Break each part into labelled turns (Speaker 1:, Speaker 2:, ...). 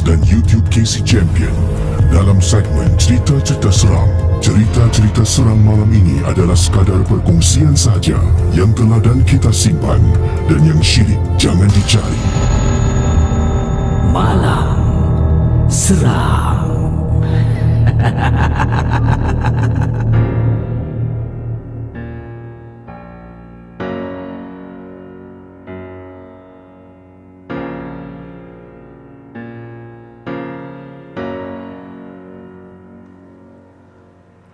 Speaker 1: dan YouTube KC Champion. Dalam segmen cerita-cerita seram, cerita-cerita seram malam ini adalah sekadar perkongsian sahaja yang teladan kita simpan dan yang syilid jangan dicari.
Speaker 2: Malam Seram.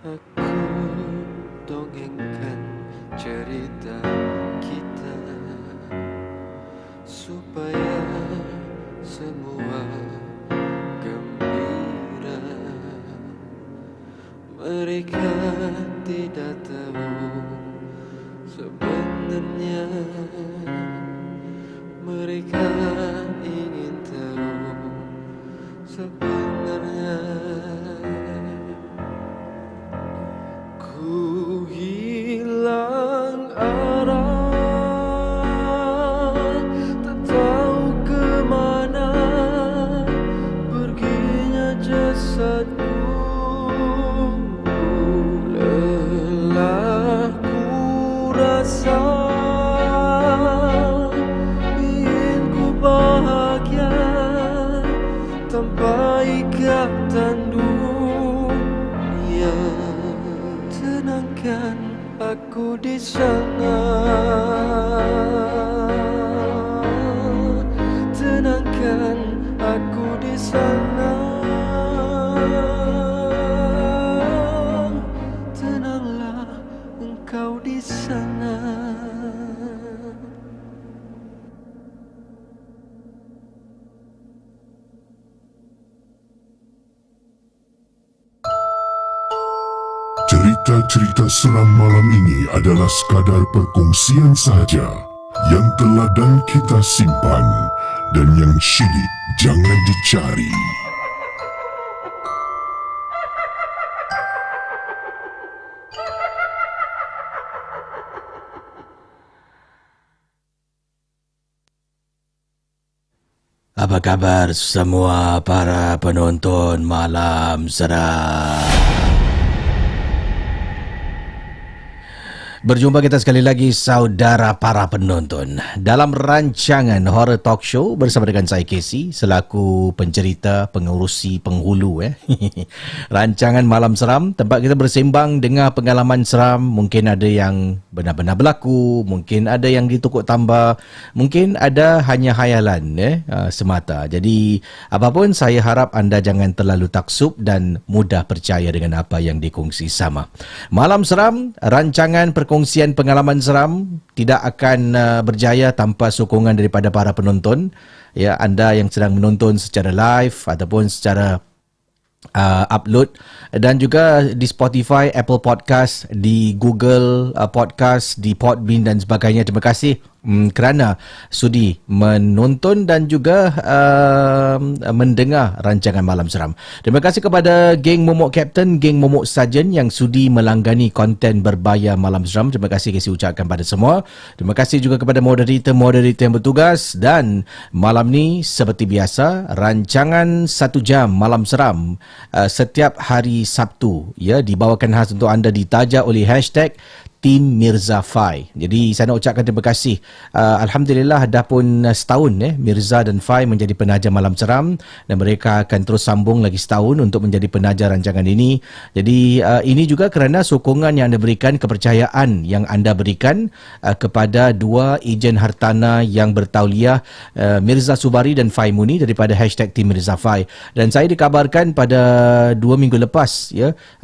Speaker 3: Aku dongengkan cerita kita supaya semua gembira. Mereka tidak tahu sebenarnya mereka ingin tahu sebenarnya. Ku hilang arah, tak tahu kemana perginya jasadku. Lelah ku rasa, ingin ku bahagia tanpa ikatan dunia. Tenangkan aku di sana, tenangkan aku di sana, tenanglah engkau di sana.
Speaker 1: Cerita-cerita seram malam ini adalah sekadar perkongsian sahaja yang teladan kita simpan dan yang syilid jangan dicari.
Speaker 2: Apa kabar semua para penonton Malam Seram? Berjumpa kita sekali lagi saudara para penonton dalam rancangan Horror Talk Show bersama dengan saya Casey selaku pencerita, pengurusi, penghulu rancangan Malam Seram, tempat kita bersembang dengar pengalaman seram. Mungkin ada yang benar-benar berlaku, mungkin ada yang ditukuk tambah, mungkin ada hanya khayalan semata. Jadi apapun, saya harap anda jangan terlalu taksub dan mudah percaya dengan apa yang dikongsi sama. Malam Seram, rancangan perkongsian pengalaman seram tidak akan berjaya tanpa sokongan daripada para penonton. Ya, anda yang sedang menonton secara live ataupun secara upload, dan juga di Spotify, Apple Podcast, di Google Podcast, di Podbean dan sebagainya. Terima kasih kerana sudi menonton dan juga mendengar rancangan Malam Seram. Terima kasih kepada geng Momok Captain, geng Momok Sarjan yang sudi melanggani konten berbayar Malam Seram. Terima kasih saya ucapkan pada semua. Terima kasih juga kepada moderator-moderator yang bertugas. Dan malam ni seperti biasa, rancangan 1 jam Malam Seram setiap hari Sabtu dibawakan khas untuk anda, ditaja oleh hashtag Tim Mirza Fai. Jadi saya nak ucapkan terima kasih. Alhamdulillah dah pun setahun Mirza dan Fai menjadi penaja Malam Seram, dan mereka akan terus sambung lagi setahun untuk menjadi penaja rancangan ini. Jadi ini juga kerana sokongan yang anda berikan, kepercayaan yang anda berikan kepada dua ejen hartanah yang bertauliah, Mirza Subari dan Fai Muni daripada hashtag Tim Mirza Fai. Dan saya dikabarkan pada 2 minggu lepas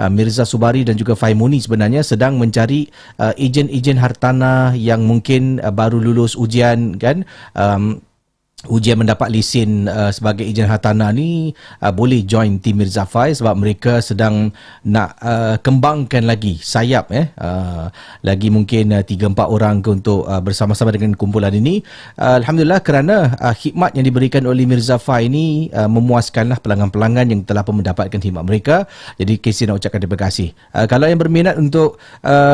Speaker 2: Mirza Subari dan juga Fai Muni sebenarnya sedang mencari ejen-ejen hartanah yang mungkin baru lulus ujian kan, ujian mendapat lesen sebagai ejen hartanah ni boleh join Tim Mirza Fai, sebab mereka sedang nak kembangkan lagi sayap lagi mungkin 3-4 orang untuk bersama-sama dengan kumpulan ini. Alhamdulillah kerana khidmat yang diberikan oleh Mirza Fai ini memuaskanlah pelanggan-pelanggan yang telah pun mendapatkan khidmat mereka. Jadi KC nak ucapkan terima kasih. Kalau yang berminat untuk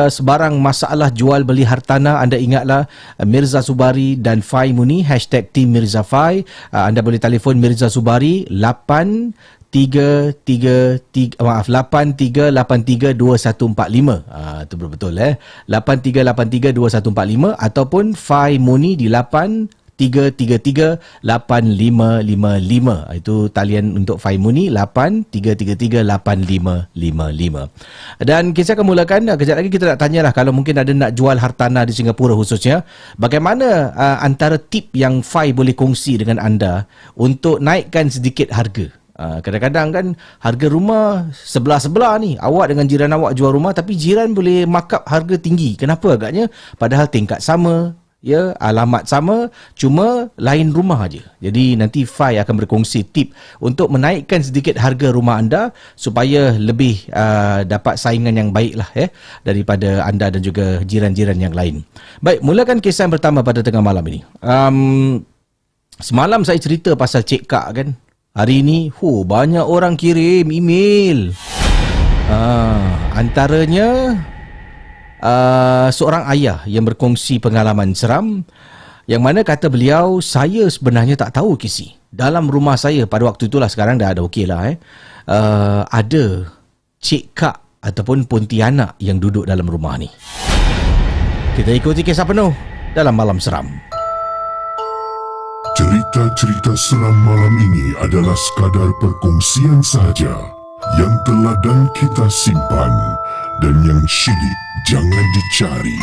Speaker 2: sebarang masalah jual beli hartanah, anda ingatlah Mirza Subari dan Fai Muni, hashtag Tim Mirza Mirza Fai. Anda boleh telefon Mirza Subari 83832145. Itu betul 83832145 ataupun Fai Muni di 83338555. Itu talian untuk Fai Muni 83338555. Dan kita akan mulakan kejap lagi. Kita nak tanyalah kalau mungkin ada nak jual hartanah di Singapura khususnya, bagaimana antara tip yang Fai boleh kongsi dengan anda untuk naikkan sedikit harga. Kadang-kadang kan harga rumah sebelah-sebelah ni, awak dengan jiran awak jual rumah tapi jiran boleh markup harga tinggi. Kenapa agaknya? Padahal tingkat sama, ya, alamat sama, cuma lain rumah aja. Jadi nanti Fai akan berkongsi tip untuk menaikkan sedikit harga rumah anda supaya lebih dapat saingan yang baik lah daripada anda dan juga jiran-jiran yang lain. Baik, mulakan kisah yang pertama pada tengah malam ini. Semalam saya cerita pasal Cik Kak kan. Hari ini banyak orang kirim email. Antaranya seorang ayah yang berkongsi pengalaman seram, yang mana kata beliau, saya sebenarnya tak tahu Kisi. Dalam rumah saya pada waktu itulah, sekarang dah ada okey lah ada Cik Kak ataupun Pontianak yang duduk dalam rumah ni. Kita ikuti kisah penuh dalam Malam Seram.
Speaker 1: Cerita-cerita seram malam ini adalah sekadar perkongsian sahaja yang teladan kita simpan dan yang syilid jangan dicari.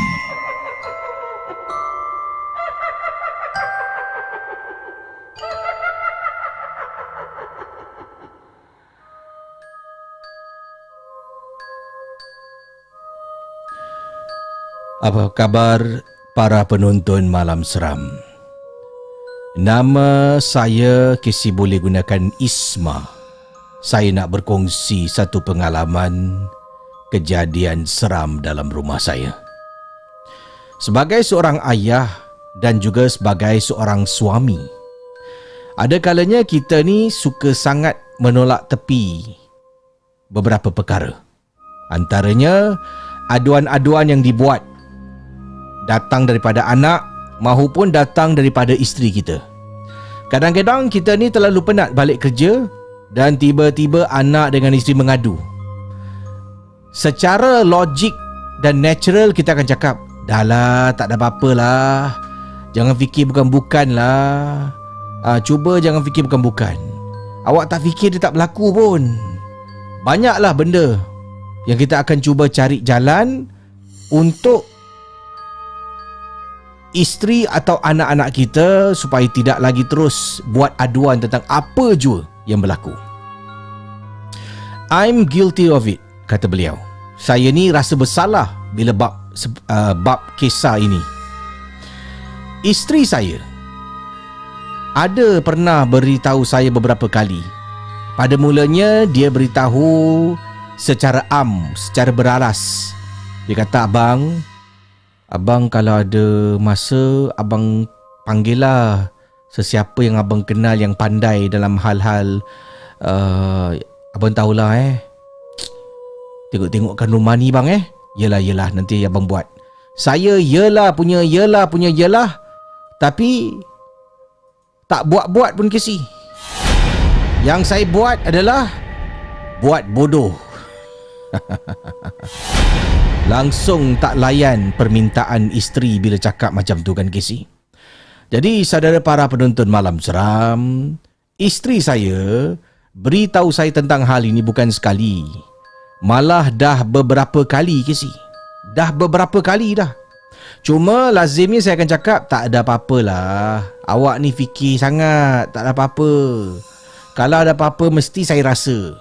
Speaker 2: Apa kabar para penonton Malam Seram? Nama saya Kisi boleh gunakan Isma. Saya nak berkongsi satu pengalaman kejadian seram dalam rumah saya. Sebagai seorang ayah dan juga sebagai seorang suami, ada kalanya kita ni suka sangat menolak tepi beberapa perkara. Antaranya aduan-aduan yang dibuat datang daripada anak mahupun datang daripada isteri kita. Kadang-kadang kita ni terlalu penat balik kerja dan tiba-tiba anak dengan isteri mengadu. Secara logik dan natural kita akan cakap, dah lah, tak ada apa-apa lah, jangan fikir bukan-bukan lah, cuba jangan fikir bukan-bukan. Awak tak fikir dia tak berlaku pun. Banyaklah benda yang kita akan cuba cari jalan untuk isteri atau anak-anak kita supaya tidak lagi terus buat aduan tentang apa jua yang berlaku. I'm guilty of it, kata beliau. Saya ni rasa bersalah bila bab kisah ini. Isteri saya ada pernah beritahu saya beberapa kali. Pada mulanya dia beritahu secara secara beralas. Dia kata, Abang kalau ada masa, abang panggillah sesiapa yang abang kenal yang pandai dalam hal-hal abang tahulah tengok-tengokkan rumah ni bang Yelah nanti abang buat. Saya yelah punya yelah, tapi tak buat-buat pun Kesi. Yang saya buat adalah buat bodoh. Langsung tak layan permintaan isteri bila cakap macam tu kan Kesi. Jadi saudara para penonton Malam Seram, isteri saya beritahu saya tentang hal ini bukan sekali, malah dah beberapa kali Kesi. Dah beberapa kali dah. Cuma lazimnya saya akan cakap, tak ada apa-apalah, awak ni fikir sangat, tak ada apa-apa. Kalau ada apa-apa mesti saya rasa.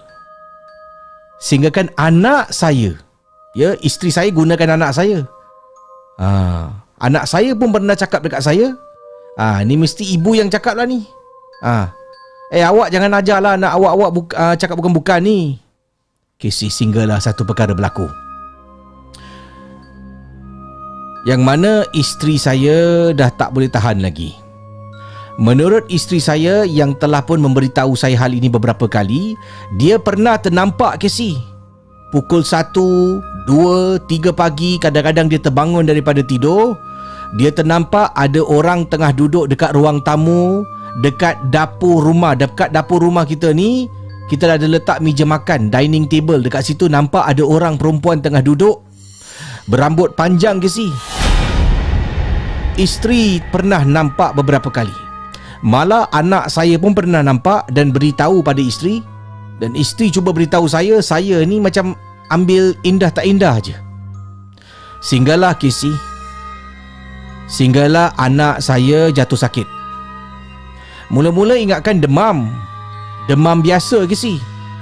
Speaker 2: Sehinggakan anak saya, isteri saya gunakan anak saya. Anak saya pun pernah cakap dekat saya, ni mesti ibu yang cakap lah ni. Awak jangan ajarlah anak awak cakap bukan-bukan ni. Kesi sehinggalah satu perkara berlaku, yang mana isteri saya dah tak boleh tahan lagi. Menurut isteri saya yang telah pun memberitahu saya hal ini beberapa kali, dia pernah ternampak Kesi pukul 1, 2, 3 pagi, kadang-kadang dia terbangun daripada tidur, dia ternampak ada orang tengah duduk dekat ruang tamu dekat dapur rumah kita ni, kita ada letak meja makan, dining table. Dekat situ nampak ada orang perempuan tengah duduk, berambut panjang ke si. Isteri pernah nampak beberapa kali. Malah anak saya pun pernah nampak dan beritahu pada isteri. Dan isteri cuba beritahu saya ni macam ambil indah tak indah je. Sehinggalah Casey, sehinggalah anak saya jatuh sakit. Mula-mula ingatkan demam biasa Casey.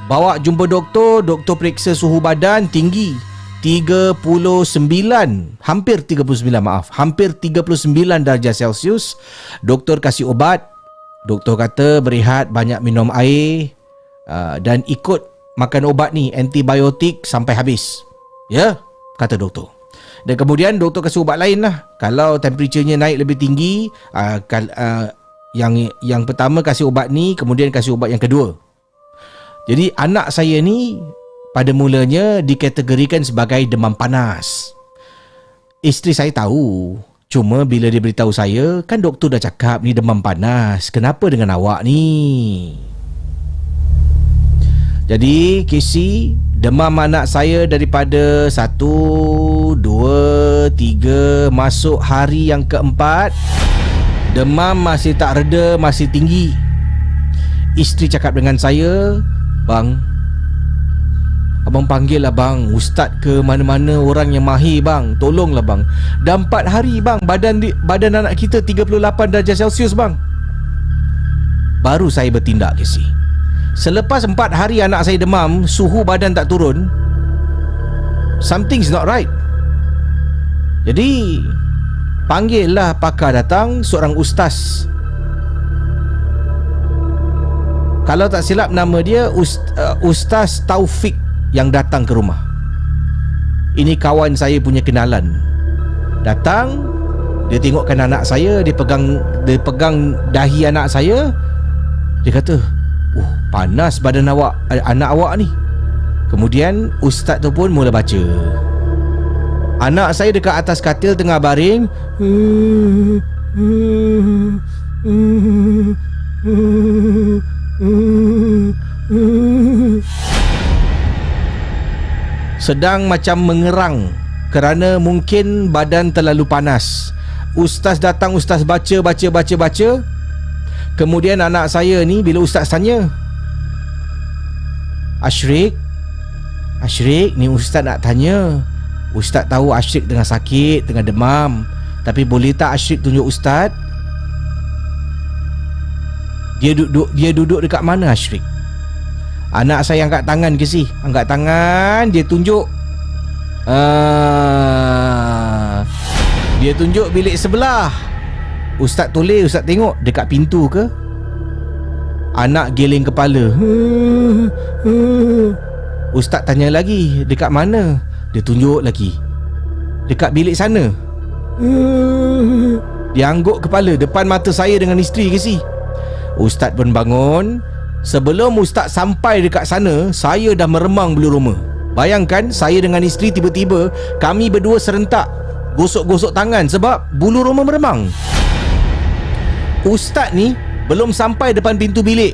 Speaker 2: Bawa jumpa doktor periksa suhu badan tinggi 39, hampir 39 darjah Celsius. Doktor kasih ubat. Doktor kata berehat, banyak minum air, dan ikut makan ubat ni, antibiotik sampai habis. Ya, kata doktor. Dan kemudian doktor kasih ubat lain lah. Kalau temperaturenya naik lebih tinggi, yang pertama kasih ubat ni, kemudian kasih ubat yang kedua. Jadi anak saya ni pada mulanya dikategorikan sebagai demam panas. Isteri saya tahu. Cuma bila dia beritahu saya, kan doktor dah cakap ni demam panas. Kenapa dengan awak ni? Jadi Casey, demam anak saya daripada 1, 2, 3 masuk hari yang keempat, demam masih tak reda, masih tinggi. Isteri cakap dengan saya, "Bang, abang panggil lah bang, ustaz ke mana-mana orang yang mahir bang. Tolonglah bang. Dah 4 hari bang, badan anak kita 38 darjah Celsius bang." Baru saya bertindak Casey. Selepas 4 hari anak saya demam, suhu badan tak turun, something's not right. Jadi panggillah pakar datang, seorang ustaz. Kalau tak silap nama dia Ustaz Taufik yang datang ke rumah. Ini kawan saya punya kenalan. Datang, dia tengokkan anak saya, dia pegang dahi anak saya. Dia kata, panas badan awak, anak awak ni." Kemudian ustaz tu pun mula baca. Anak saya dekat atas katil tengah baring. Sedang macam mengerang kerana mungkin badan terlalu panas. Ustaz datang, ustaz baca. Kemudian anak saya ni bila ustaz tanya, Ashrik, ni ustaz nak tanya. Ustaz tahu Ashrik tengah sakit, tengah demam, tapi boleh tak Ashrik tunjuk ustaz? Dia duduk dekat mana Ashrik? Anak saya angkat tangan ke si? Angkat tangan, dia tunjuk. Dia tunjuk bilik sebelah. Ustaz toleh, ustaz tengok dekat pintu ke? Anak geleng kepala. Ustaz tanya lagi, dekat mana? Dia tunjuk lagi. Dekat bilik sana. Dia angguk kepala depan mata saya dengan isteri ke si? Ustaz pun bangun. Sebelum ustaz sampai dekat sana, saya dah meremang bulu roma. Bayangkan, saya dengan isteri tiba-tiba kami berdua serentak gosok-gosok tangan sebab bulu roma meremang. Ustaz ni belum sampai depan pintu bilik.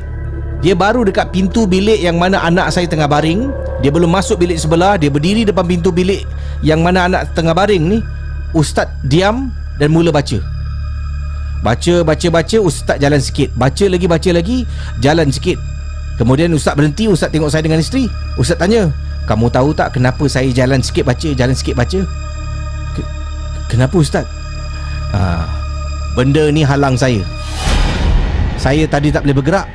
Speaker 2: Dia baru dekat pintu bilik yang mana anak saya tengah baring. Dia belum masuk bilik sebelah. Dia berdiri depan pintu bilik yang mana anak tengah baring ni. Ustaz diam dan mula baca. Baca, ustaz jalan sikit. Baca lagi, jalan sikit. Kemudian ustaz berhenti, ustaz tengok saya dengan isteri. Ustaz tanya, "Kamu tahu tak kenapa saya jalan sikit baca? Kenapa ustaz?" Benda ni halang saya. Saya tadi tak boleh bergerak,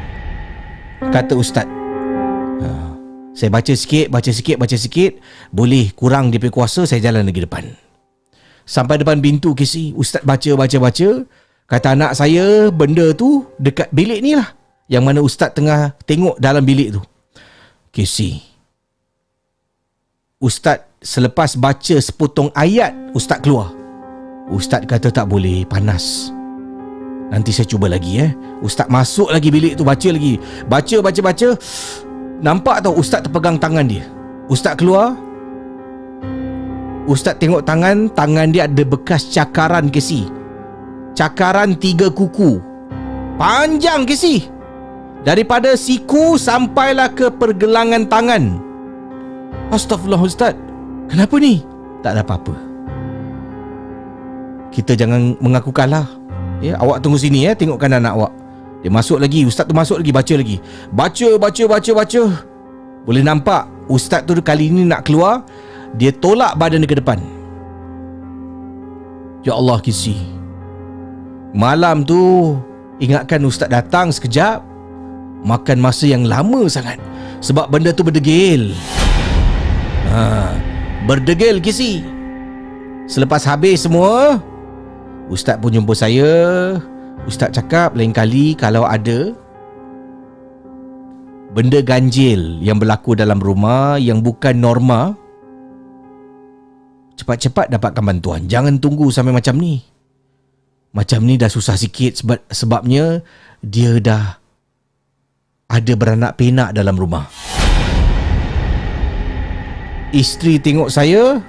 Speaker 2: kata ustaz. Saya baca sikit. Boleh kurang dia punya kuasa, saya jalan lagi depan. Sampai depan pintu Casey, ustaz baca. Kata anak saya, benda tu dekat bilik ni lah, yang mana ustaz tengah tengok dalam bilik tu. Casey, ustaz selepas baca sepotong ayat, ustaz keluar. Ustaz kata tak boleh, panas. Nanti saya cuba lagi Ustaz masuk lagi bilik tu, baca lagi. Baca. Nampak tau ustaz terpegang tangan dia. Ustaz keluar. Ustaz tengok tangan dia ada bekas cakaran Casey. Cakaran 3 kuku. Panjang Casey. Daripada siku sampailah ke pergelangan tangan. Astaghfirullah Ustaz, kenapa ni? Tak ada apa-apa. Kita jangan mengaku kalah. Ya, awak tunggu sini tengokkan anak awak. Dia masuk lagi, Ustaz tu masuk lagi, baca lagi. Baca. Boleh nampak Ustaz tu kali ni nak keluar, dia tolak badan dia ke depan. Ya Allah Kisi, malam tu ingatkan Ustaz datang sekejap, makan masa yang lama sangat. Sebab benda tu berdegil. Berdegil Kisi. Selepas habis semua, Ustaz pun jumpa saya. Ustaz cakap lain kali kalau ada benda ganjil yang berlaku dalam rumah yang bukan norma, cepat-cepat dapatkan bantuan. Jangan tunggu sampai macam ni. Macam ni dah susah sikit sebabnya dia dah ada beranak pinak dalam rumah. Isteri tengok saya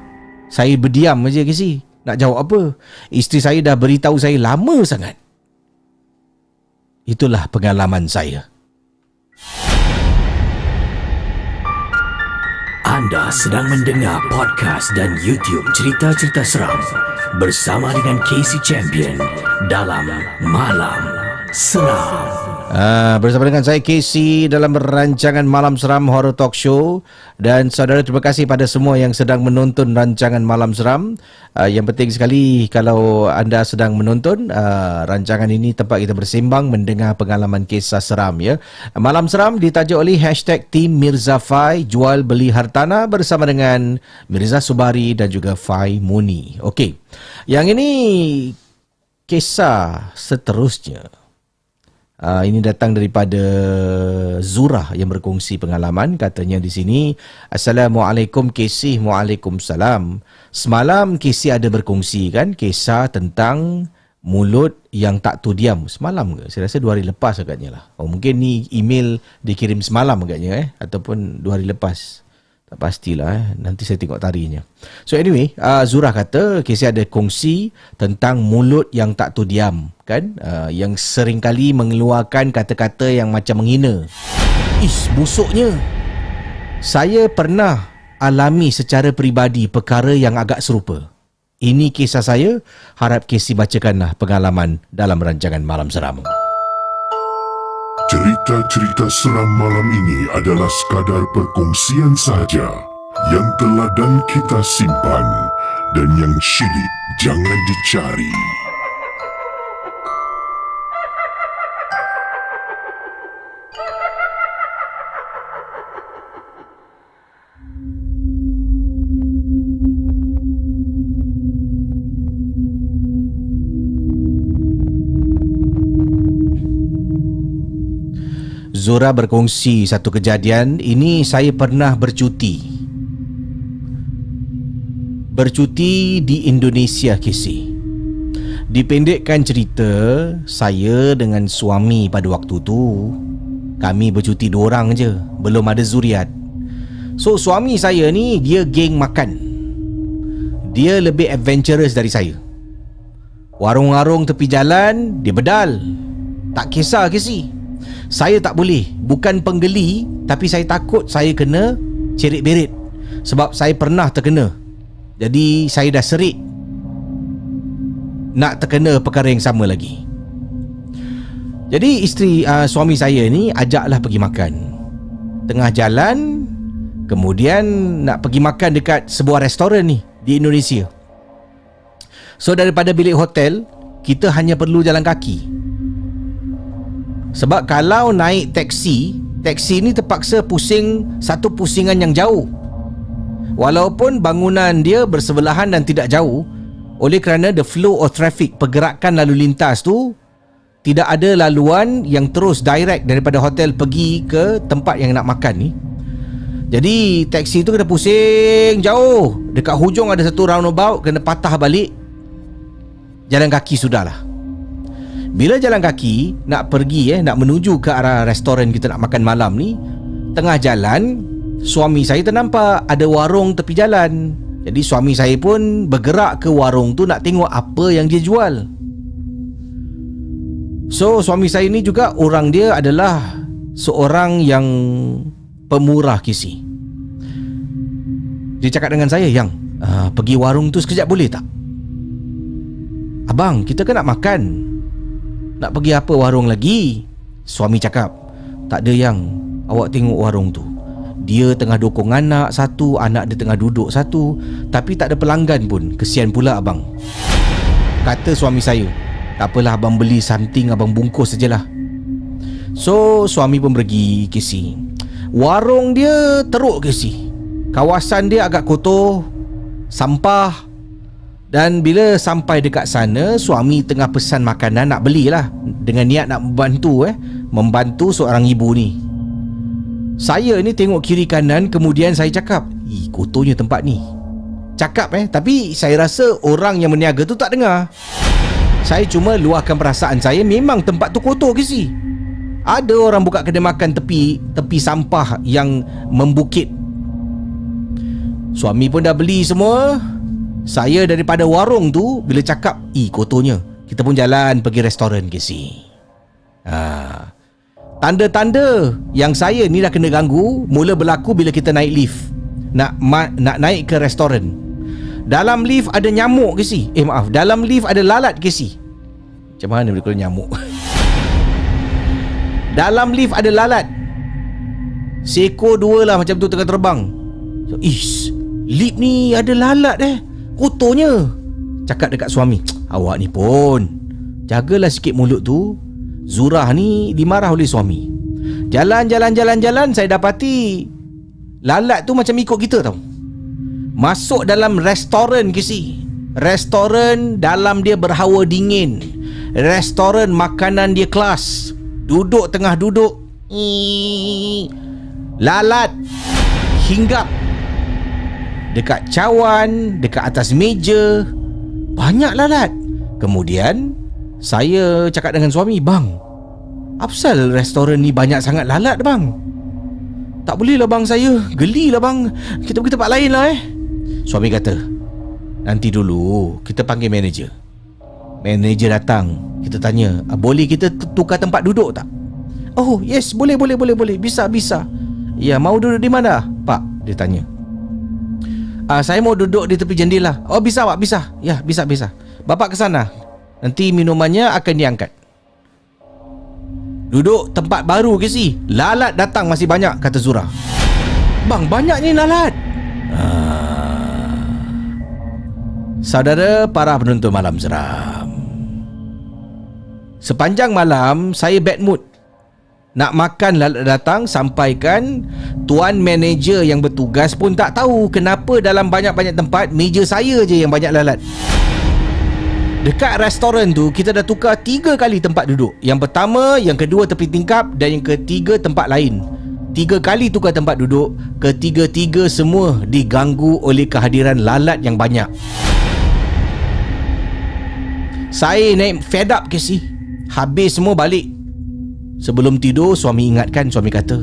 Speaker 2: berdiam aja Casey. Nak jawab apa? Isteri saya dah beritahu saya lama sangat. Itulah pengalaman saya.
Speaker 4: Anda sedang mendengar podcast dan YouTube cerita-cerita seram bersama dengan Casey Champion dalam Malam Seram.
Speaker 2: Bersama dengan saya Casey dalam rancangan Malam Seram Horror Talk Show. Dan saudara, terima kasih pada semua yang sedang menonton rancangan Malam Seram. Yang penting sekali kalau anda sedang menonton rancangan ini, tempat kita bersembang mendengar pengalaman kisah seram ya. Malam Seram ditajuk oleh #Team Mirza Fai, jual beli hartanah bersama dengan Mirza Subari dan juga Fai Muni. Okey. Yang ini kisah seterusnya. Ini datang daripada Zurah yang berkongsi pengalaman. Katanya di sini, Assalamualaikum Casey. Waalaikumsalam. Semalam Casey ada berkongsi kan kisah tentang mulut yang tak tu diam. Semalam ke? Saya rasa 2 hari lepas agaknya lah. Mungkin ni email dikirim semalam agaknya ataupun 2 hari lepas. Tak pastilah nanti saya tengok tarikhnya. So anyway, Zurah kata Casey ada kongsi tentang mulut yang tak tu diam kan, yang seringkali mengeluarkan kata-kata yang macam menghina. Busuknya. Saya pernah alami secara peribadi perkara yang agak serupa. Ini kisah saya, harap Casey bacakanlah pengalaman dalam rancangan Malam Seram.
Speaker 1: Cerita-cerita seram malam ini adalah sekadar perkongsian sahaja yang teladan kita simpan dan yang syilid jangan dicari.
Speaker 2: Zura berkongsi satu kejadian. Ini saya pernah bercuti di Indonesia, Casey. Dipendekkan cerita, saya dengan suami pada waktu tu, kami bercuti 2 orang je, belum ada zuriat. So suami saya ni dia geng makan. Dia lebih adventurous dari saya. Warung-warung tepi jalan dia bedal. Tak kisah Casey. Saya tak boleh. Bukan penggeli, tapi saya takut saya kena cerit berit. Sebab saya pernah terkena. Jadi saya dah serit nak terkena perkara yang sama lagi. Jadi suami saya ni ajaklah pergi makan. Tengah jalan, kemudian nak pergi makan dekat sebuah restoran ni di Indonesia. So daripada bilik hotel, kita hanya perlu jalan kaki. Sebab kalau naik taksi ni terpaksa pusing satu pusingan yang jauh. Walaupun bangunan dia bersebelahan dan tidak jauh, oleh kerana the flow of traffic, pergerakan lalu lintas tu, tidak ada laluan yang terus direct daripada hotel pergi ke tempat yang nak makan ni. Jadi taksi tu kena pusing jauh. Dekat hujung ada satu roundabout, kena patah balik. Jalan kaki sudahlah. Bila jalan kaki nak pergi nak menuju ke arah restoran kita nak makan malam ni, tengah jalan suami saya ternampak ada warung tepi jalan. Jadi suami saya pun bergerak ke warung tu nak tengok apa yang dia jual. So suami saya ni juga orang dia adalah seorang yang pemurah kisi. Dia cakap dengan saya, yang pergi warung tu sekejap boleh tak? Abang, kita kan nak makan. Nak pergi apa warung lagi? Suami cakap, tak ada yang. Awak tengok warung tu, dia tengah dokong anak satu, anak dia tengah duduk satu, tapi tak ada pelanggan pun. Kesian pula abang. Kata suami saya, tak apalah abang beli something, abang bungkus sajalah. So suami pun pergi kisi. Warung dia teruk kisi. Kawasan dia agak kotor, sampah. Dan bila sampai dekat sana, suami tengah pesan makanan nak belilah, dengan niat nak membantu seorang ibu ni. Saya ni tengok kiri kanan, kemudian saya cakap, kotornya tempat ni. Cakap tapi saya rasa orang yang meniaga tu tak dengar. Saya cuma luahkan perasaan saya, memang tempat tu kotor ke si. Ada orang buka kedai makan tepi sampah yang membukit. Suami pun dah beli semua. Saya daripada warung tu, bila cakap kotornya, kita pun jalan pergi restoran ke si. Tanda-tanda yang saya ni dah kena ganggu mula berlaku bila kita naik lift nak naik ke restoran. Dalam lift ada nyamuk ke si? Dalam lift ada lalat ke si? Macam mana boleh keluar nyamuk? Dalam lift ada lalat. Seekor dua lah macam tu tengah terbang. So, lift ni ada lalat kotornya. Cakap dekat suami, awak ni pun jagalah sikit mulut tu. Zurah ni dimarah oleh suami. Jalan, saya dapati lalat tu macam ikut kita tau. Masuk dalam restoran ke si. Restoran dalam dia berhawa dingin. Restoran makanan dia kelas. Duduk tengah duduk, lalat hinggap dekat cawan, dekat atas meja. Banyak lalat. Kemudian saya cakap dengan suami, bang, apasal restoran ni banyak sangat lalat bang? Tak boleh lah bang, saya gelilah bang. Kita pergi tempat lain lah Suami kata, nanti dulu kita panggil manager. Manager datang, kita tanya, boleh kita tukar tempat duduk tak? Oh yes, boleh. Bisa. Ya, mau duduk di mana pak? Dia tanya. Saya mau duduk di tepi jendela. Oh bisa pak, bisa. Ya, bisa. Bapak ke sana, nanti minumannya akan diangkat. Duduk tempat baru ke si. Lalat datang masih banyak, kata Zura. Bang, banyak ni lalat. Saudara para penonton Malam Seram, sepanjang malam saya bad mood. Nak makan lalat datang, sampaikan tuan manager yang bertugas pun tak tahu kenapa dalam banyak-banyak tempat meja saya je yang banyak lalat. Dekat restoran tu kita dah tukar 3 kali tempat duduk. Yang pertama, yang kedua tepi tingkap, dan yang ketiga tempat lain. 3 kali tukar tempat duduk. Ketiga-tiga semua diganggu oleh kehadiran lalat yang banyak. Saya naik fed up ke si. Habis semua balik. Sebelum tidur suami ingatkan, suami kata,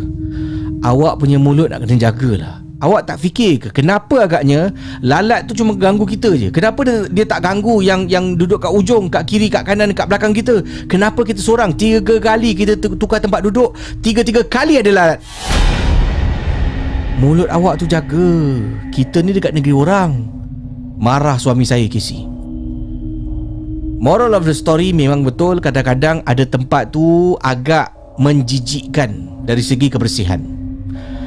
Speaker 2: awak punya mulut nak kena jagalah. Awak tak fikir ke kenapa agaknya lalat tu cuma ganggu kita je? Kenapa dia tak ganggu yang duduk kat ujung, kat kiri, kat kanan, kat belakang kita? Kenapa kita seorang 3 kali kita tukar tempat duduk, 3 kali ada lalat? Mulut awak tu jaga. Kita ni dekat negeri orang. Marah suami saya Casey. Moral of the story, memang betul kadang-kadang ada tempat tu agak menjijikkan dari segi kebersihan.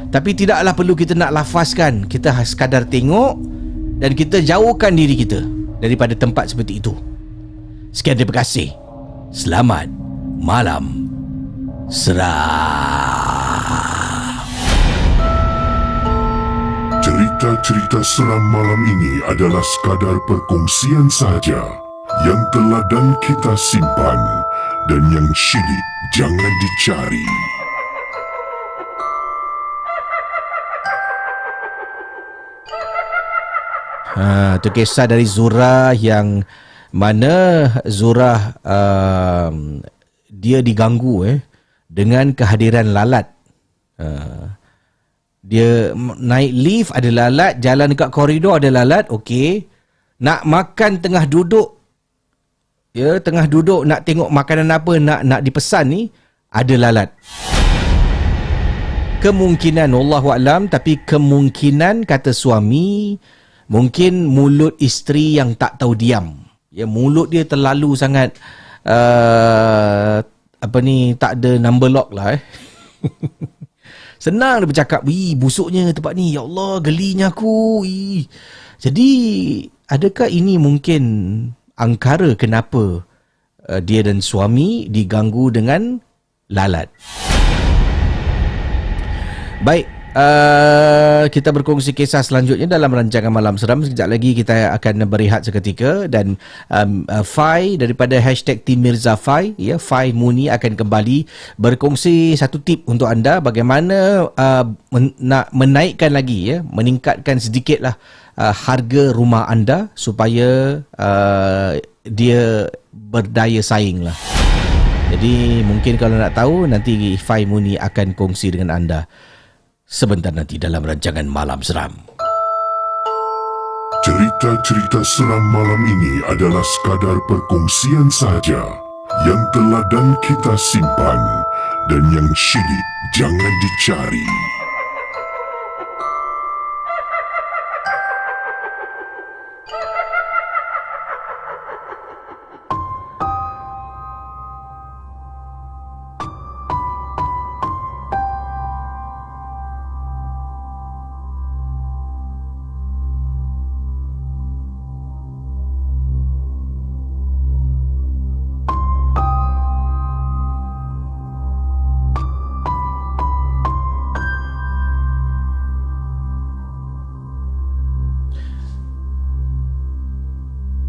Speaker 2: Tapi tidaklah perlu kita nak lafazkan. Kita sekadar tengok dan kita jauhkan diri kita daripada tempat seperti itu. Sekian, terima kasih. Selamat Malam Seram.
Speaker 1: Cerita-cerita seram malam ini adalah sekadar perkongsian sahaja yang telah dan kita simpan, dan yang syilid jangan dicari.
Speaker 2: Itu kisah dari Zura yang mana Zura dia diganggu dengan kehadiran lalat. Dia naik lift ada lalat, jalan dekat koridor ada lalat. Okey, nak makan tengah duduk ya, tengah duduk nak tengok makanan apa nak dipesan ni, ada lalat. Kemungkinan, Wallahualam, tapi kemungkinan kata suami, mungkin mulut isteri yang tak tahu diam. Ya, mulut dia terlalu sangat tak ada number lock lah. Senang dia bercakap, busuknya tempat ni, ya Allah, gelinya aku. Jadi adakah ini mungkin angkara kenapa dia dan suami diganggu dengan lalat? Baik, kita berkongsi kisah selanjutnya dalam rancangan Malam Seram. Sekejap lagi kita akan berehat seketika dan Fai daripada #Team Mirza Fai, ya, Fai Muni akan kembali berkongsi satu tip untuk anda bagaimana nak menaikkan lagi, ya, meningkatkan sedikitlah harga rumah anda supaya dia berdaya saing lah. Jadi mungkin kalau nak tahu, nanti Fai Muni akan kongsi dengan anda sebentar nanti dalam rancangan Malam Seram.
Speaker 1: Cerita-cerita seram malam ini adalah sekadar perkongsian saja yang teladan kita simpan dan yang syilid jangan dicari.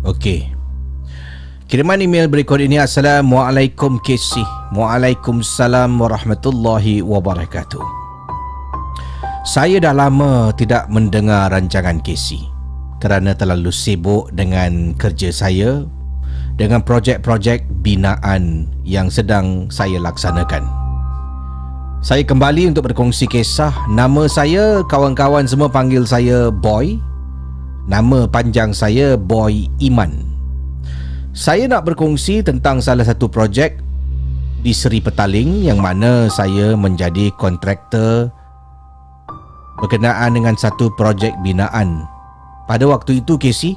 Speaker 2: Okey. Kiriman email berikut ini. Assalamualaikum KC. Waalaikumsalam warahmatullahi wabarakatuh. Saya dah lama tidak mendengar rancangan KC kerana terlalu sibuk dengan kerja saya, dengan projek-projek binaan yang sedang saya laksanakan. Saya kembali untuk berkongsi kisah. Nama saya, kawan-kawan semua panggil saya Boy. Nama panjang saya Boy Iman. Saya nak berkongsi tentang salah satu projek di Seri Petaling yang mana saya menjadi kontraktor berkenaan dengan satu projek binaan. Pada waktu itu, Casey,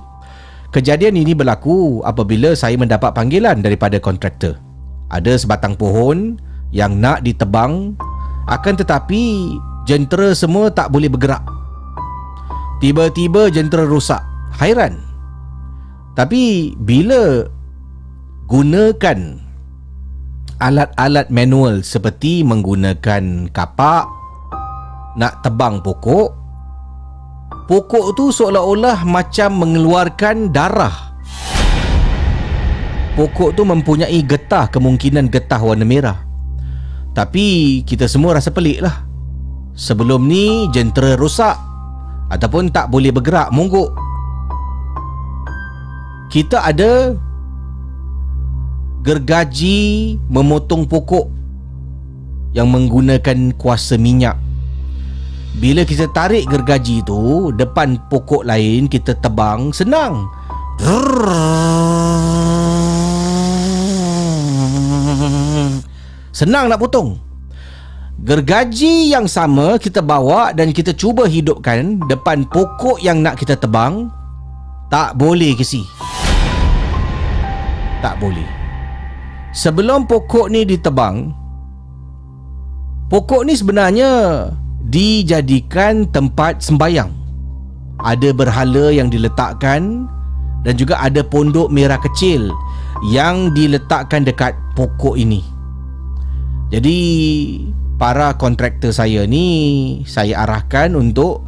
Speaker 2: kejadian ini berlaku apabila saya mendapat panggilan daripada kontraktor. Ada sebatang pohon yang nak ditebang, akan tetapi jentera semua tak boleh bergerak. Tiba-tiba jentera rosak. Hairan. Tapi bila gunakan alat-alat manual seperti menggunakan kapak nak tebang pokok, pokok tu seolah-olah macam mengeluarkan darah. Pokok tu mempunyai getah, kemungkinan getah warna merah. Tapi kita semua rasa pelik lah. Sebelum ni jentera rosak ataupun tak boleh bergerak, monggok. Kita ada gergaji memotong pokok yang menggunakan kuasa minyak. Bila kita tarik gergaji tu depan pokok lain, kita tebang, senang. Senang nak potong. Gergaji yang sama kita bawa dan kita cuba hidupkan depan pokok yang nak kita tebang. Tak boleh, Kesi. Tak boleh. Sebelum pokok ni ditebang, pokok ni sebenarnya dijadikan tempat sembayang. Ada berhala yang diletakkan dan juga ada pondok merah kecil yang diletakkan dekat pokok ini. Jadi para kontraktor saya ni saya arahkan untuk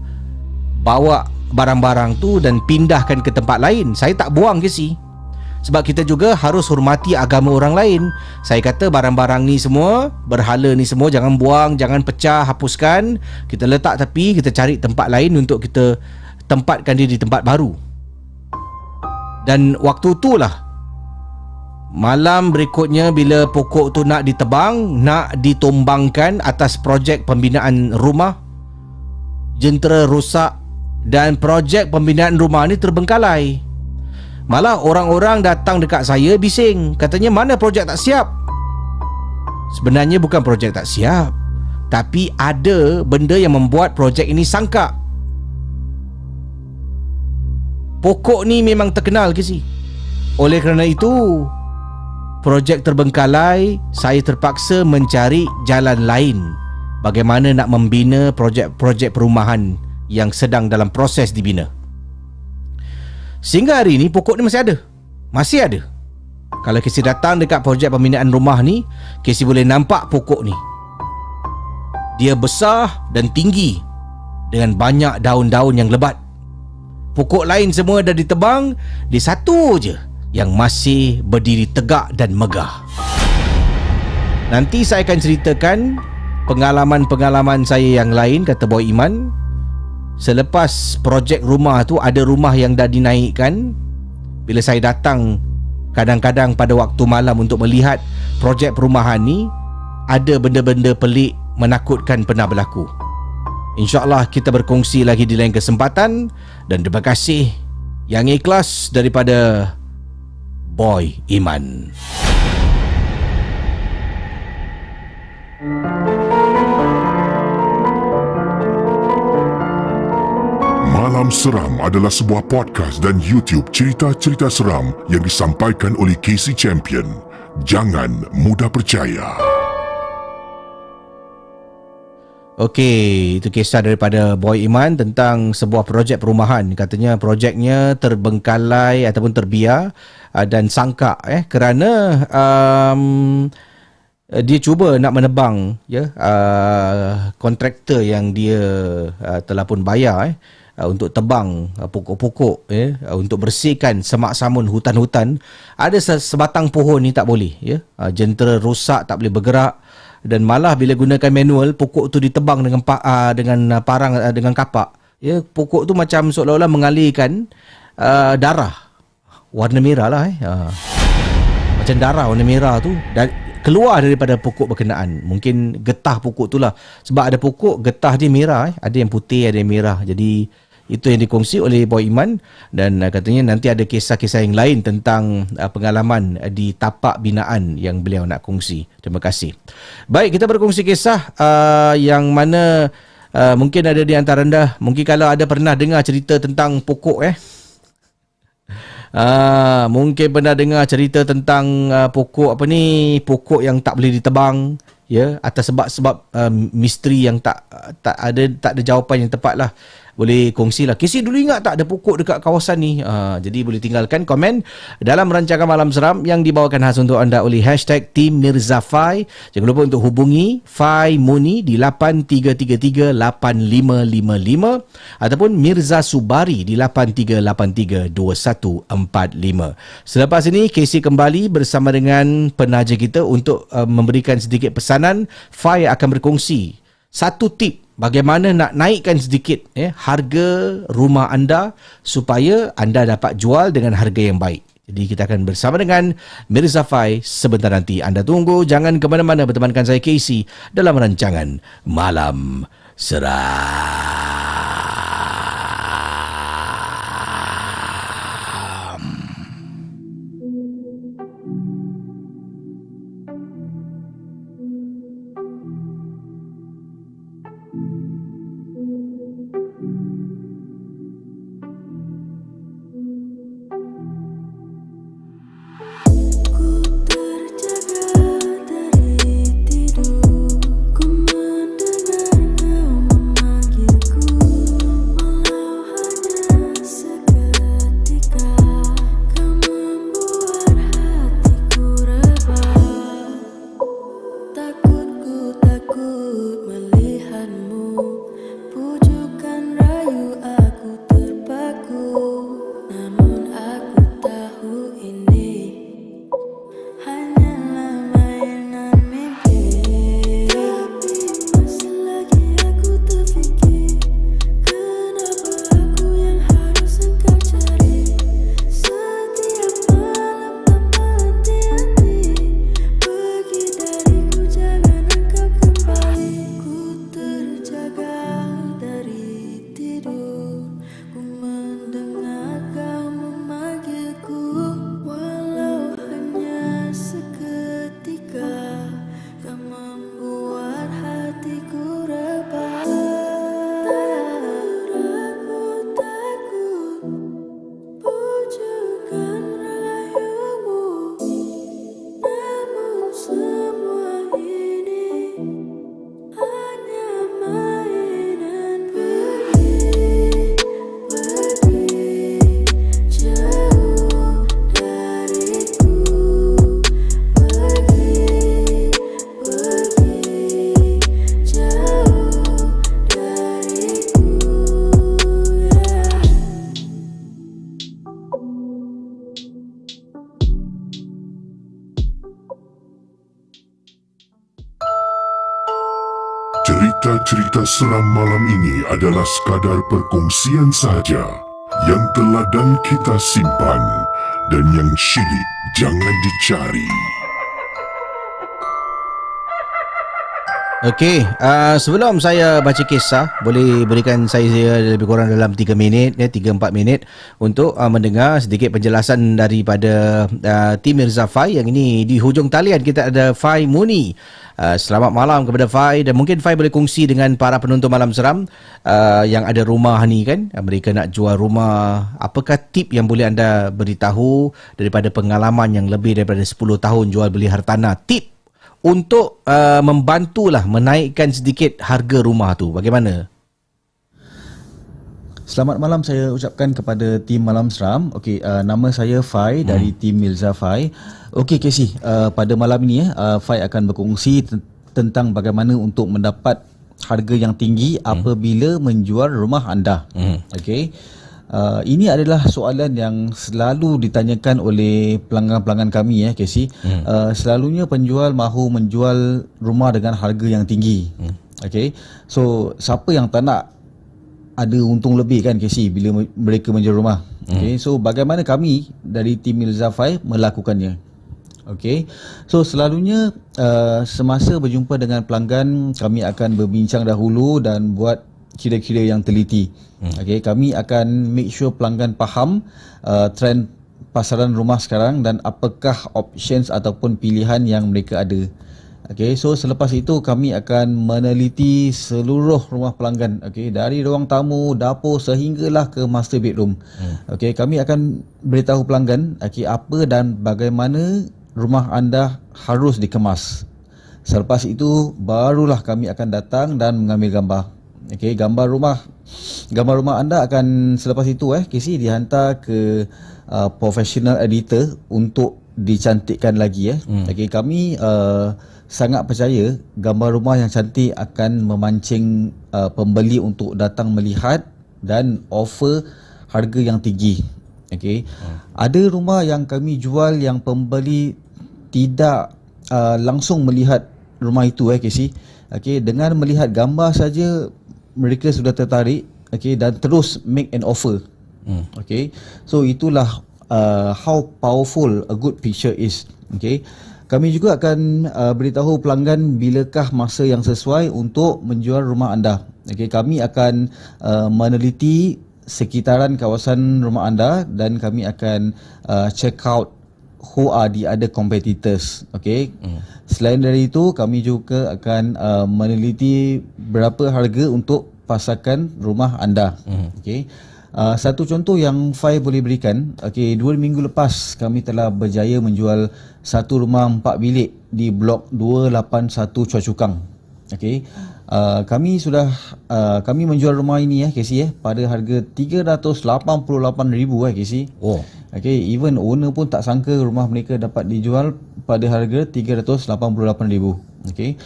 Speaker 2: bawa barang-barang tu dan pindahkan ke tempat lain. Saya tak buang, Kesi. Sebab kita juga harus hormati agama orang lain. Saya kata barang-barang ni semua, berhala ni semua jangan buang, jangan pecah, hapuskan. Kita letak tepi, kita cari tempat lain untuk kita tempatkan dia di tempat baru. Dan waktu itulah malam berikutnya bila pokok tu nak ditebang, nak ditumbangkan atas projek pembinaan rumah, jentera rosak dan projek pembinaan rumah ni terbengkalai. Malah orang-orang datang dekat saya bising, katanya mana projek tak siap. Sebenarnya bukan projek tak siap, tapi ada benda yang membuat projek ini sangkap. Pokok ni memang terkenal ke si. Oleh kerana itu, projek terbengkalai. Saya terpaksa mencari jalan lain bagaimana nak membina projek-projek perumahan yang sedang dalam proses dibina. Sehingga hari ini pokok ni masih ada. Masih ada. Kalau Casey datang dekat projek pembinaan rumah ni, Casey boleh nampak pokok ni. Dia besar dan tinggi dengan banyak daun-daun yang lebat. Pokok lain semua dah ditebang, dia satu je yang masih berdiri tegak dan megah. Nanti saya akan ceritakan pengalaman-pengalaman saya yang lain, kata Boy Iman. Selepas projek rumah tu, ada rumah yang dah dinaikkan. Bila saya datang kadang-kadang pada waktu malam untuk melihat projek perumahan ni, ada benda-benda pelik menakutkan pernah berlaku. InsyaAllah kita berkongsi lagi di lain kesempatan. Dan terima kasih yang ikhlas daripada Boy Iman.
Speaker 1: Malam Seram adalah sebuah podcast dan YouTube cerita-cerita seram yang disampaikan oleh Casey Champion. Jangan mudah percaya.
Speaker 2: Okey, itu kisah daripada Boy Iman tentang sebuah projek perumahan. Katanya projeknya terbengkalai ataupun terbiar dan sangkak kerana dia cuba nak menebang kontraktor yang dia telah pun bayar untuk tebang pokok-pokok untuk bersihkan semak samun hutan-hutan. Ada sebatang pohon ni tak boleh jentera rosak, tak boleh bergerak. Dan malah bila gunakan manual, pokok tu ditebang dengan parang dengan kapak. Pokok tu macam seolah-olah mengalirkan darah warna merah lah macam darah warna merah tu dan keluar daripada pokok berkenaan. Mungkin getah pokok tu lah, sebab ada pokok getah dia merah ada yang putih, ada yang merah. Jadi itu yang dikongsi oleh Boy Iman. Dan katanya nanti ada kisah-kisah yang lain tentang pengalaman di tapak binaan yang beliau nak kongsi. Terima kasih. Baik, kita berkongsi kisah yang mana mungkin ada di antara anda, mungkin kalau ada pernah dengar cerita tentang pokok mungkin pernah dengar cerita tentang pokok pokok yang tak boleh ditebang atas sebab misteri yang tak ada jawapan yang tepat lah. Boleh kongsilah. Casey dulu ingat tak ada pokok dekat kawasan ni? Jadi boleh tinggalkan komen dalam rancangan Malam Seram yang dibawakan khas untuk anda oleh #Team Mirza Fai. Jangan lupa untuk hubungi Fai Muni di 8333-8555 ataupun Mirza Subari di 8383-2145. Selepas ini Casey kembali bersama dengan penaja kita untuk memberikan sedikit pesanan. Fai akan berkongsi satu tip bagaimana nak naikkan sedikit harga rumah anda supaya anda dapat jual dengan harga yang baik. Jadi kita akan bersama dengan Mirza Fai sebentar nanti. Anda tunggu, jangan ke mana-mana, bertemankan saya Casey dalam rancangan Malam Seram.
Speaker 5: Terjaga dari tidur, ku mendengar kau memanggil.
Speaker 1: Cerita-cerita seram malam ini adalah sekadar perkongsian sahaja yang telah dan kita simpan, dan yang syilid jangan dicari.
Speaker 2: Okey, sebelum saya baca kisah, boleh berikan saya lebih kurang dalam 3 minit, 3-4 minit untuk mendengar sedikit penjelasan daripada tim Mirza Fai. Yang ini di hujung talian kita ada Fai Muni. Selamat malam kepada Fai, dan mungkin Fai boleh kongsi dengan para penonton Malam Seram yang ada rumah ni kan, mereka nak jual rumah. Apakah tip yang boleh anda beritahu daripada pengalaman yang lebih daripada 10 tahun jual beli hartanah? Tip untuk membantulah menaikkan sedikit harga rumah tu. Bagaimana?
Speaker 5: Selamat malam saya ucapkan kepada tim Malam Seram. Okey, nama saya Fai dari tim Mirza Fai. Okey Casey, pada malam ini Fai akan berkongsi tentang bagaimana untuk mendapat harga yang tinggi apabila menjual rumah anda. Okey. Ini adalah soalan yang selalu ditanyakan oleh pelanggan-pelanggan kami Casey. Selalunya penjual mahu menjual rumah dengan harga yang tinggi. Okey. So siapa yang tak nak ada untung lebih kan Casey bila mereka menjual rumah. Okey. So bagaimana kami dari tim Mirza Fai melakukannya? Okey. So selalunya semasa berjumpa dengan pelanggan, kami akan berbincang dahulu dan buat kira-kira yang teliti. Okey, kami akan make sure pelanggan faham trend pasaran rumah sekarang dan apakah options ataupun pilihan yang mereka ada. Okey, so selepas itu kami akan meneliti seluruh rumah pelanggan, okey, dari ruang tamu, dapur sehinggalah ke master bedroom. Okey, kami akan beritahu pelanggan okey apa dan bagaimana rumah anda harus dikemas. Selepas itu barulah kami akan datang dan mengambil gambar. Okey, gambar rumah anda akan selepas itu Casey dihantar ke professional editor untuk dicantikkan lagi Okey, kami sangat percaya gambar rumah yang cantik akan memancing pembeli untuk datang melihat dan offer harga yang tinggi. Okey. Ada rumah yang kami jual yang pembeli tidak langsung melihat rumah itu Casey. Okey, dengan melihat gambar saja mereka sudah tertarik, okey, dan terus make an offer. Okey. So itulah how powerful a good picture is. Okey. Kami juga akan beritahu pelanggan bilakah masa yang sesuai untuk menjual rumah anda. Okey, kami akan meneliti sekitaran kawasan rumah anda dan kami akan check out who are the other competitors. Okey. Selain dari itu, kami juga akan meneliti berapa harga untuk pasakan rumah anda. Okey. Satu contoh yang Fai boleh berikan, okey, 2 minggu lepas kami telah berjaya menjual satu rumah 4 bilik di blok 281 Choa Chu Kang. Okey. Kami menjual rumah ini Casey pada harga 388,000 Casey. Oh. Okey, even owner pun tak sangka rumah mereka dapat dijual pada harga 388,000. Okey.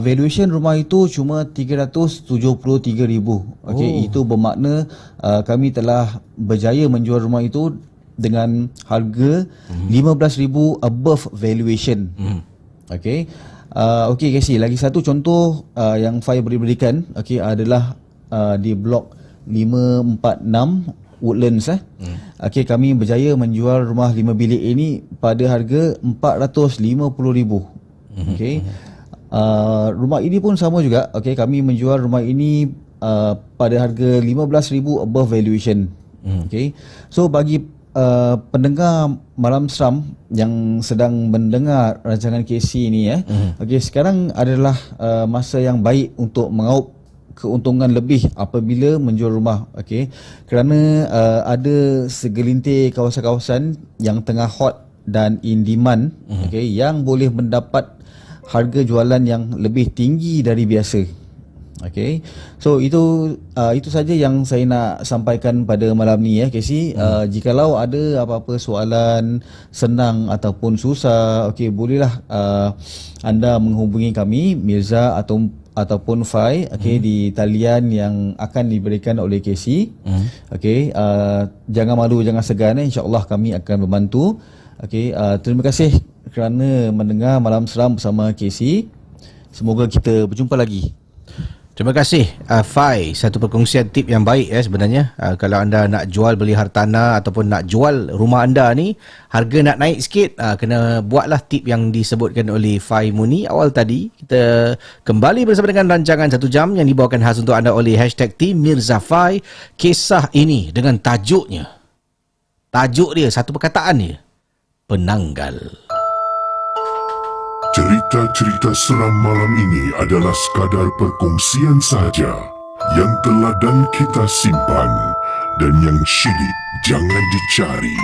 Speaker 5: Valuation rumah itu cuma 373,000. Okey, itu bermakna kami telah berjaya menjual rumah itu dengan harga 15,000 above valuation. Okey. Okey Casey, lagi satu contoh yang Fai boleh berikan adalah di blok 546 Woodlands Okey, kami berjaya menjual rumah 5 bilik ini pada harga 450,000. Okey. Rumah ini pun sama juga. Okey, kami menjual rumah ini pada harga 15,000 above valuation. Okey. So bagi pendengar Malam Seram yang sedang mendengar rancangan KC ini okey, sekarang adalah masa yang baik untuk mengaup keuntungan lebih apabila menjual rumah. Okey, kerana ada segelintir kawasan-kawasan yang tengah hot dan in demand, okey, yang boleh mendapat harga jualan yang lebih tinggi dari biasa. Okey. So itu saja yang saya nak sampaikan pada malam ni Casey. Jikalau ada apa-apa soalan senang ataupun susah, okey, bolehlah anda menghubungi kami Mirza ataupun Fai, okey, di talian yang akan diberikan oleh Casey. Okey, jangan malu, jangan segan, insya-Allah kami akan membantu. Okey, terima kasih kerana mendengar Malam Seram bersama Casey. Semoga kita berjumpa lagi.
Speaker 2: Terima kasih Fai, satu perkongsian tip yang baik sebenarnya. Kalau anda nak jual beli hartanah ataupun nak jual rumah anda ni, harga nak naik sikit, kena buatlah tip yang disebutkan oleh Fai Muni awal tadi. Kita kembali bersama dengan rancangan 1 jam yang dibawakan khas untuk anda oleh #Team Mirza Fai. Kisah ini dengan tajuk dia, satu perkataan dia, penanggal.
Speaker 1: Cerita-cerita seram malam ini adalah sekadar perkongsian sahaja yang teladan kita simpan dan yang syilid jangan dicari.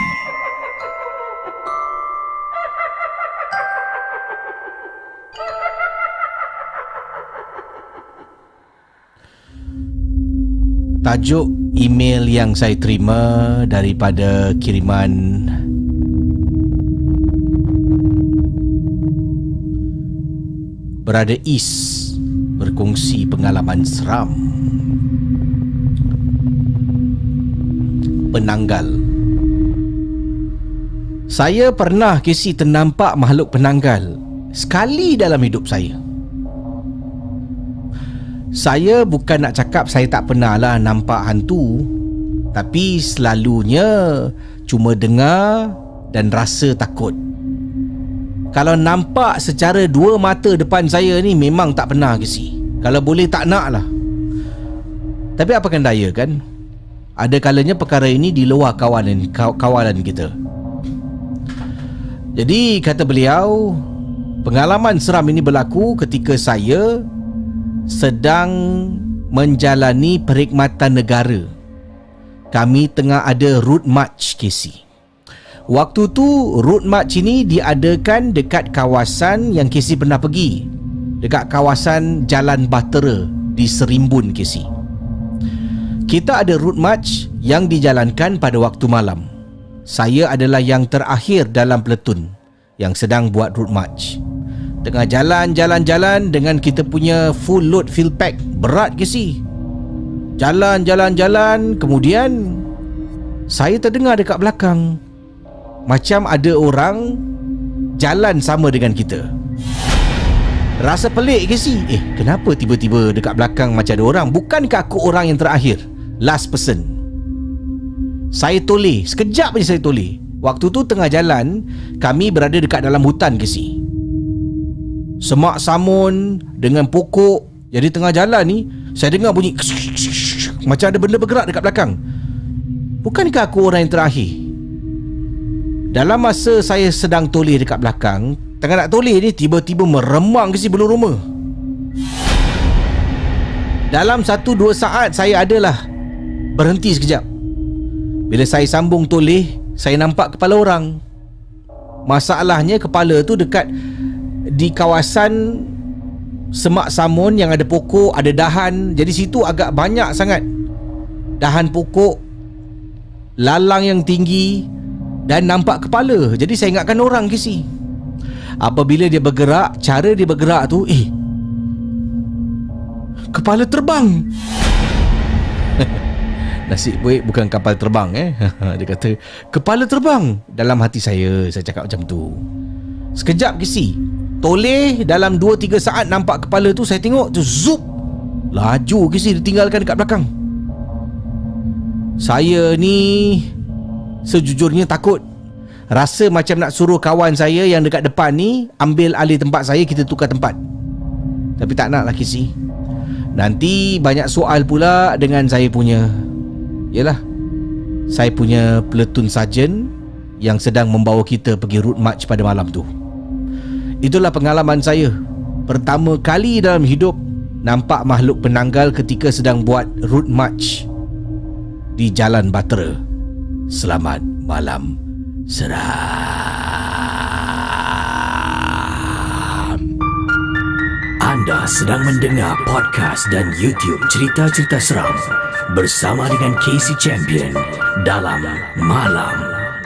Speaker 2: Tajuk email yang saya terima daripada kiriman Berada Is, berkongsi pengalaman seram. Penanggal. Saya pernah ternampak makhluk penanggal sekali dalam hidup saya. Saya bukan nak cakap saya tak pernah lah nampak hantu, tapi selalunya cuma dengar dan rasa takut. Kalau nampak secara dua mata depan saya ni memang tak pernah Kalau boleh tak nak lah. Tapi apakan daya kan, ada kalanya perkara ini di luar kawalan kita. Jadi kata beliau, pengalaman seram ini berlaku ketika saya sedang menjalani perkhidmatan negara. Kami tengah ada route march, Casey. Waktu tu route march ini diadakan dekat kawasan yang Casey pernah pergi, dekat kawasan Jalan Bahtera di Serimbun, Casey. Kita ada route march yang dijalankan pada waktu malam. Saya adalah yang terakhir dalam platoon yang sedang buat route march. Tengah jalan dengan kita punya full load field pack berat, Casey. Jalan, kemudian saya terdengar dekat belakang macam ada orang jalan sama dengan kita. Rasa pelik ke si? Kenapa tiba-tiba dekat belakang macam ada orang? Bukankah aku orang yang terakhir, last person? Saya toleh, sekejap je saya toleh. Waktu tu tengah jalan, kami berada dekat dalam hutan ke si. Semak samun dengan pokok. Jadi tengah jalan ni, saya dengar bunyi macam ada benda bergerak dekat belakang. Bukankah aku orang yang terakhir? Dalam masa saya sedang toleh dekat belakang, tengah nak toleh ni, tiba-tiba meremang ke si belum rumah. Dalam 1-2 saat saya adalah berhenti sekejap. Bila saya sambung toleh, saya nampak kepala orang. Masalahnya kepala tu dekat di kawasan semak samun yang ada pokok, ada dahan. Jadi situ agak banyak sangat dahan pokok, lalang yang tinggi, dan nampak kepala. Jadi saya ingatkan orang ke si. Apabila dia bergerak, cara dia bergerak tu, kepala terbang. Nasib baik bukan kapal terbang Dia kata kepala terbang. Dalam hati saya cakap macam tu. Sekejap ke si, toleh dalam 2-3 saat nampak kepala tu. Saya tengok tu, zup, laju ke si, ditinggalkan dekat belakang. Saya ni sejujurnya takut. Rasa macam nak suruh kawan saya yang dekat depan ni ambil alih tempat saya, kita tukar tempat. Tapi tak nak lah Kisi. Nanti banyak soal pula dengan saya punya, yelah, saya punya platoon sarjan yang sedang membawa kita pergi route march pada malam tu. Itulah pengalaman saya pertama kali dalam hidup nampak makhluk penanggal ketika sedang buat route march di Jalan Bahtera. Selamat malam seram.
Speaker 4: Anda sedang mendengar podcast dan YouTube cerita-cerita seram bersama dengan Casey Champion dalam Malam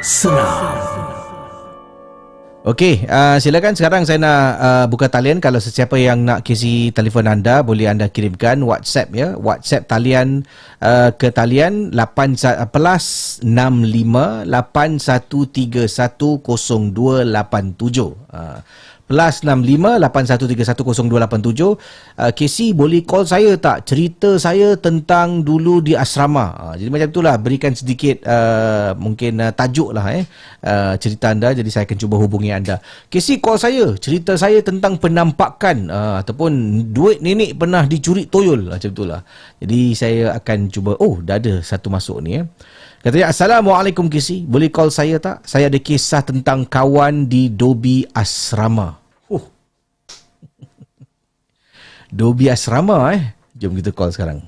Speaker 4: Seram.
Speaker 2: Okey, silakan sekarang saya nak buka talian. Kalau sesiapa yang nak kisi telefon anda, boleh anda kirimkan WhatsApp ya. WhatsApp talian ke talian 8+65 81310287. +65 81310287. Casey, boleh call saya tak? Cerita saya tentang dulu di asrama. Jadi macam itulah, berikan sedikit mungkin tajuk lah cerita anda. Jadi saya akan cuba hubungi anda. Casey, call saya, cerita saya tentang penampakan ataupun duit nenek pernah dicuri toyol, macam itulah. Jadi saya akan cuba. Oh, dah ada satu masuk ni. Katanya, Assalamualaikum Casey, boleh call saya tak? Saya ada kisah tentang kawan di Dobi Asrama. Dobi Asrama Jom kita call sekarang.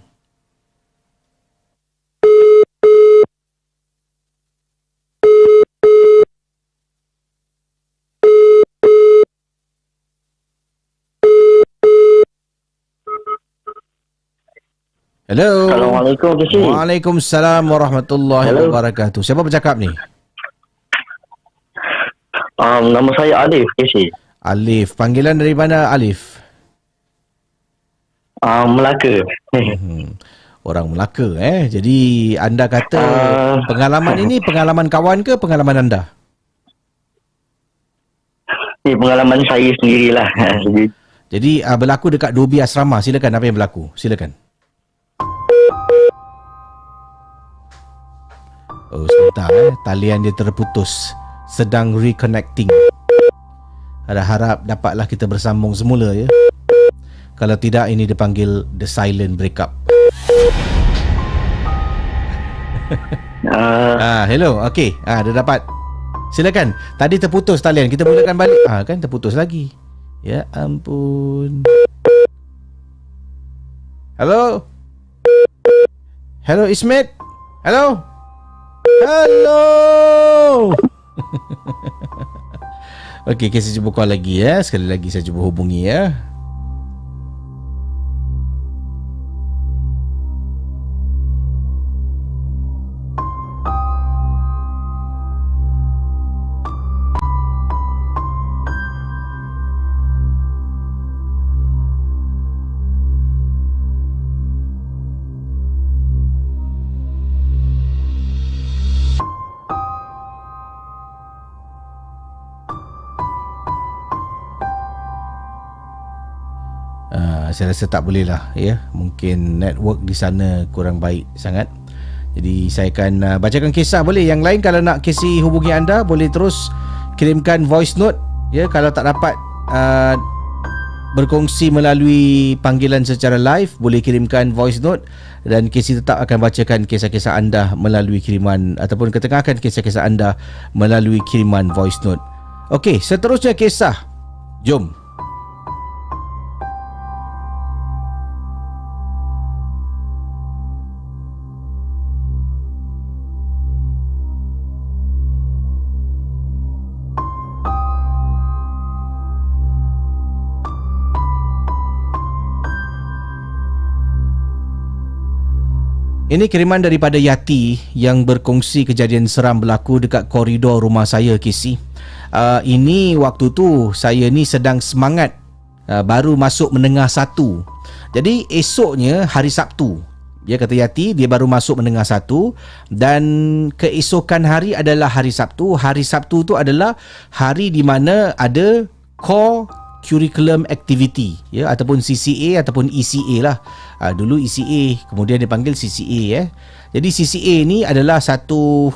Speaker 2: Hello.
Speaker 6: Assalamualaikum, Casey.
Speaker 2: Waalaikumsalam warahmatullahi wabarakatuh. Siapa bercakap ni?
Speaker 6: Nama saya Alif, Casey.
Speaker 2: Alif. Panggilan dari mana, Alif?
Speaker 6: Melaka.
Speaker 2: Orang Melaka Jadi anda kata pengalaman ini pengalaman kawan ke pengalaman anda?
Speaker 6: Ini pengalaman saya sendirilah.
Speaker 2: Jadi berlaku dekat Dobi Asrama. Silakan, apa yang berlaku? Silakan. Oh, sebentar talian dia terputus. Sedang reconnecting. Harap dapatlah kita bersambung semula ya. Kalau tidak, ini dipanggil the silent breakup. Hello, okey. Dah dapat. Silakan. Tadi terputus talian. Kita mulakan balik. Kan terputus lagi. Ya ampun. Hello? Hello, Ismet? Hello? Hello? Okey, saya cuba call lagi ya. Sekali lagi saya cuba hubungi ya. Saya rasa tak boleh lah ya. Mungkin network di sana kurang baik sangat. Jadi saya akan bacakan kisah. Boleh yang lain kalau nak Casey hubungi anda, boleh terus kirimkan voice note ya. Kalau tak dapat berkongsi melalui panggilan secara live, boleh kirimkan voice note dan Casey tetap akan bacakan kisah-kisah anda melalui kiriman ataupun ketengahkan kisah-kisah anda melalui kiriman voice note. Okey, seterusnya kisah. Jom. Ini kiriman daripada Yati yang berkongsi kejadian seram berlaku dekat koridor rumah saya, Casey. Ini waktu tu saya ni sedang semangat, baru masuk menengah 1. Jadi esoknya hari Sabtu. Dia kata Yati, dia baru masuk menengah 1 dan keesokan hari adalah hari Sabtu. Hari Sabtu tu adalah hari di mana ada core curriculum activity ya, ataupun CCA ataupun ECA lah. Dulu ECA, kemudian dipanggil CCA Jadi CCA ni adalah satu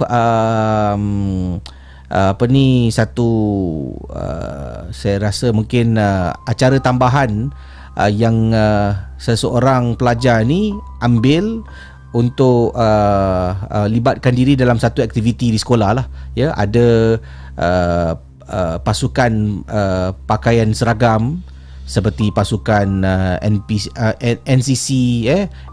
Speaker 2: saya rasa mungkin acara tambahan yang seseorang pelajar ni ambil untuk libatkan diri dalam satu aktiviti di sekolah lah ya. Ada pasukan pakaian seragam seperti pasukan NCC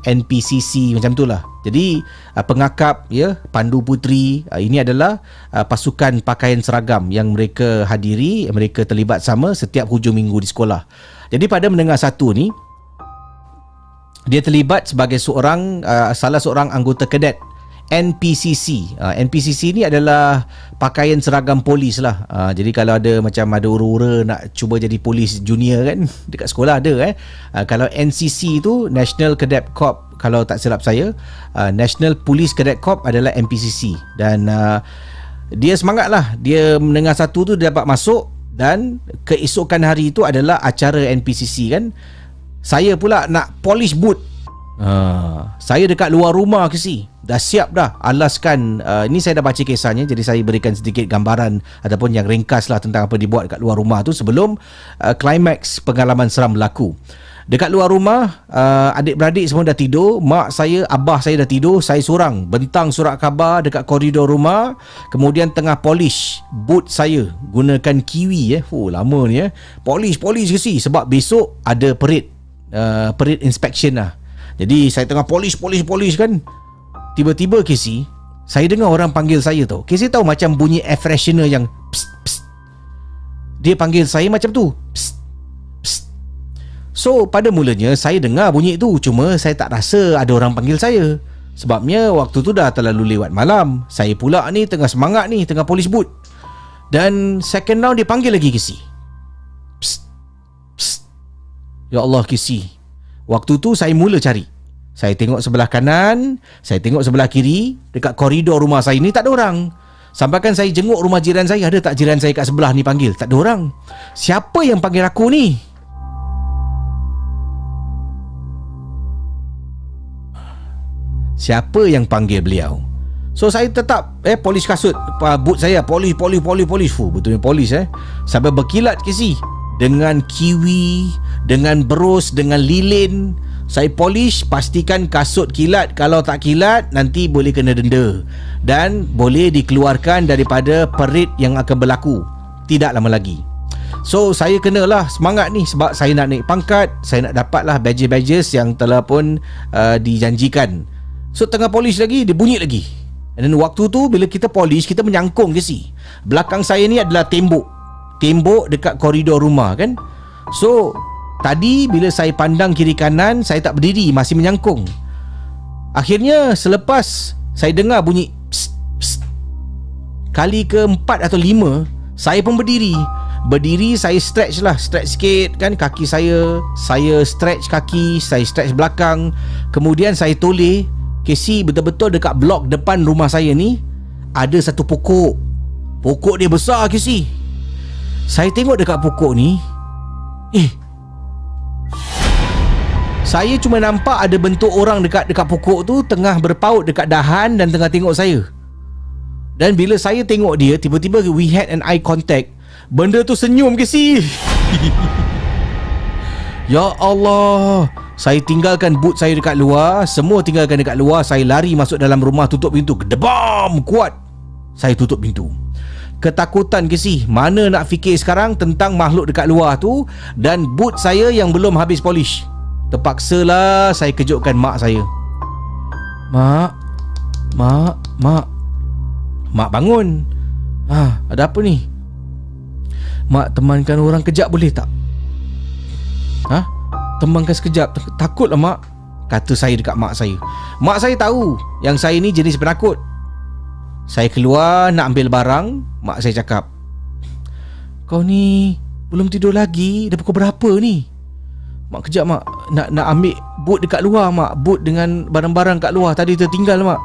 Speaker 2: NPCC macam itulah. Jadi pengakap ya, pandu puteri, ini adalah pasukan pakaian seragam yang mereka hadiri, mereka terlibat sama setiap hujung minggu di sekolah. Jadi pada menengah 1 ni dia terlibat sebagai salah seorang anggota kadet NPCC. NPCC ni adalah pakaian seragam polis lah. Jadi kalau ada ura-ura nak cuba jadi polis junior kan, dekat sekolah ada Kalau NCC tu National Cadet Corps, kalau tak silap saya, National Police Cadet Corps adalah NPCC. Dan dia semangat lah. Dia menengah 1 tu dia dapat masuk Dan keesokan hari itu adalah acara NPCC kan. Saya pula nak polish boot. Saya dekat luar rumah Casey. Dah siap dah alaskan. Ini saya dah baca kisahnya, jadi saya berikan sedikit gambaran ataupun yang ringkas lah tentang apa dibuat kat luar rumah tu sebelum klimaks pengalaman seram berlaku. Dekat luar rumah, adik-beradik semua dah tidur. Mak saya, abah saya dah tidur. Saya seorang bentang surat khabar dekat koridor rumah. Kemudian tengah polish boot saya gunakan kiwi. Lama ni polish Casey, sebab besok ada parade inspection lah. Jadi saya tengah polish kan. Tiba-tiba Casey, saya dengar orang panggil saya tau. Casey tahu macam bunyi air freshener yang psst, psst. Dia panggil saya macam tu, psst, psst. So pada mulanya saya dengar bunyi tu, cuma saya tak rasa ada orang panggil saya. Sebabnya waktu tu dah terlalu lewat malam. Saya pula ni tengah semangat ni, tengah polish boot. Dan second round dia panggil lagi Casey, psst, psst. Ya Allah Casey, waktu tu saya mula cari. Saya tengok sebelah kanan, saya tengok sebelah kiri. Dekat koridor rumah saya ni tak ada orang. Sampaikan saya jenguk rumah jiran saya, ada tak jiran saya kat sebelah ni panggil? Tak ada orang. Siapa yang panggil aku ni? Siapa yang panggil beliau? So saya tetap polish kasut, boot saya polish. Betulnya polish sampai berkilat Casey. Dengan kiwi, dengan bros, dengan lilin. Saya polish, pastikan kasut kilat. Kalau tak kilat, nanti boleh kena denda dan boleh dikeluarkan daripada parade yang akan berlaku tidak lama lagi. So saya kenalah semangat ni sebab saya nak naik pangkat, saya nak dapatlah badges yang telah pun dijanjikan. So tengah polish lagi, dia bunyi lagi. And then waktu tu bila kita polish, kita menyangkung ke si. Belakang saya ni adalah tembok dekat koridor rumah kan. So tadi bila saya pandang kiri kanan, saya tak berdiri, masih menyangkung. Akhirnya selepas saya dengar bunyi psst, psst, kali ke-4 atau 5, saya pun berdiri. Saya stretch sikit kan kaki saya stretch kaki, saya stretch belakang. Kemudian saya toleh Casey, betul-betul dekat blok depan rumah saya ni ada satu pokok. Pokok dia besar Casey. Saya tengok dekat pokok ni, saya cuma nampak ada bentuk orang dekat pokok tu tengah berpaut dekat dahan dan tengah tengok saya. Dan bila saya tengok dia, tiba-tiba we had an eye contact. Benda tu senyum ke si? Ya Allah. Saya tinggalkan boot saya dekat luar, semua tinggalkan dekat luar. Saya lari masuk dalam rumah, tutup pintu. Gedebam kuat. Saya tutup pintu. Ketakutan ke si? Mana nak fikir sekarang tentang makhluk dekat luar tu dan boot saya yang belum habis polish. Terpaksalah saya kejutkan mak saya. Mak bangun. Ada apa ni? Mak temankan orang kejap boleh tak? Temankan sekejap. Takutlah mak, kata saya dekat mak saya. Mak saya tahu yang saya ni jenis penakut. Saya keluar nak ambil barang. Mak saya cakap, kau ni belum tidur lagi? Dah pukul berapa ni? Mak kejap mak, nak ambil boot dekat luar mak. Boot dengan barang-barang kat luar tadi tertinggal mak.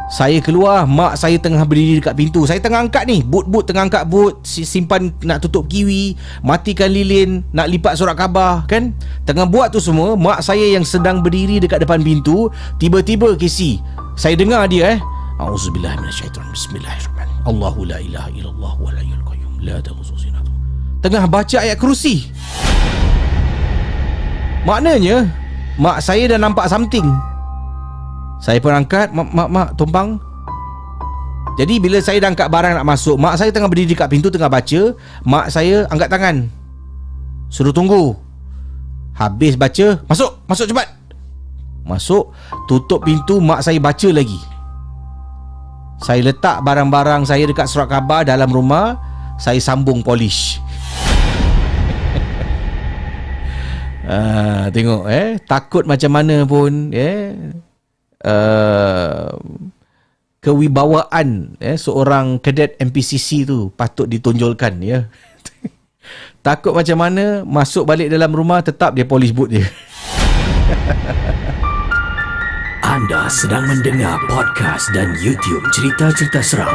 Speaker 2: Saya keluar, mak saya tengah berdiri dekat pintu. Saya tengah angkat ni, boot tengah angkat boot, simpan nak tutup kiwi, matikan lilin, nak lipat surat khabar kan. Tengah buat tu semua, mak saya yang sedang berdiri dekat depan pintu. Tiba-tiba Casey, saya dengar dia Auzubillahi minasyaitanir bismillahirrahmanirrahim. Allahu la ilaha illallah wal hayyul qayyum la ta'khudhuhu sinatun. Tengah baca ayat kursi. Maknanya mak saya dah nampak something. Saya pun angkat, mak tumpang. Jadi bila saya dah angkat barang nak masuk, mak saya tengah berdiri dekat pintu tengah baca. Mak saya angkat tangan, suruh tunggu. Habis baca, masuk cepat. Masuk, tutup pintu, mak saya baca lagi. Saya letak barang-barang saya dekat surat khabar dalam rumah. Saya sambung polish. Tengok takut macam mana pun kewibawaan seorang kadet NPCC tu patut ditonjolkan Takut macam mana, masuk balik dalam rumah tetap dia polish boot dia.
Speaker 4: Anda sedang mendengar podcast dan YouTube cerita-cerita seram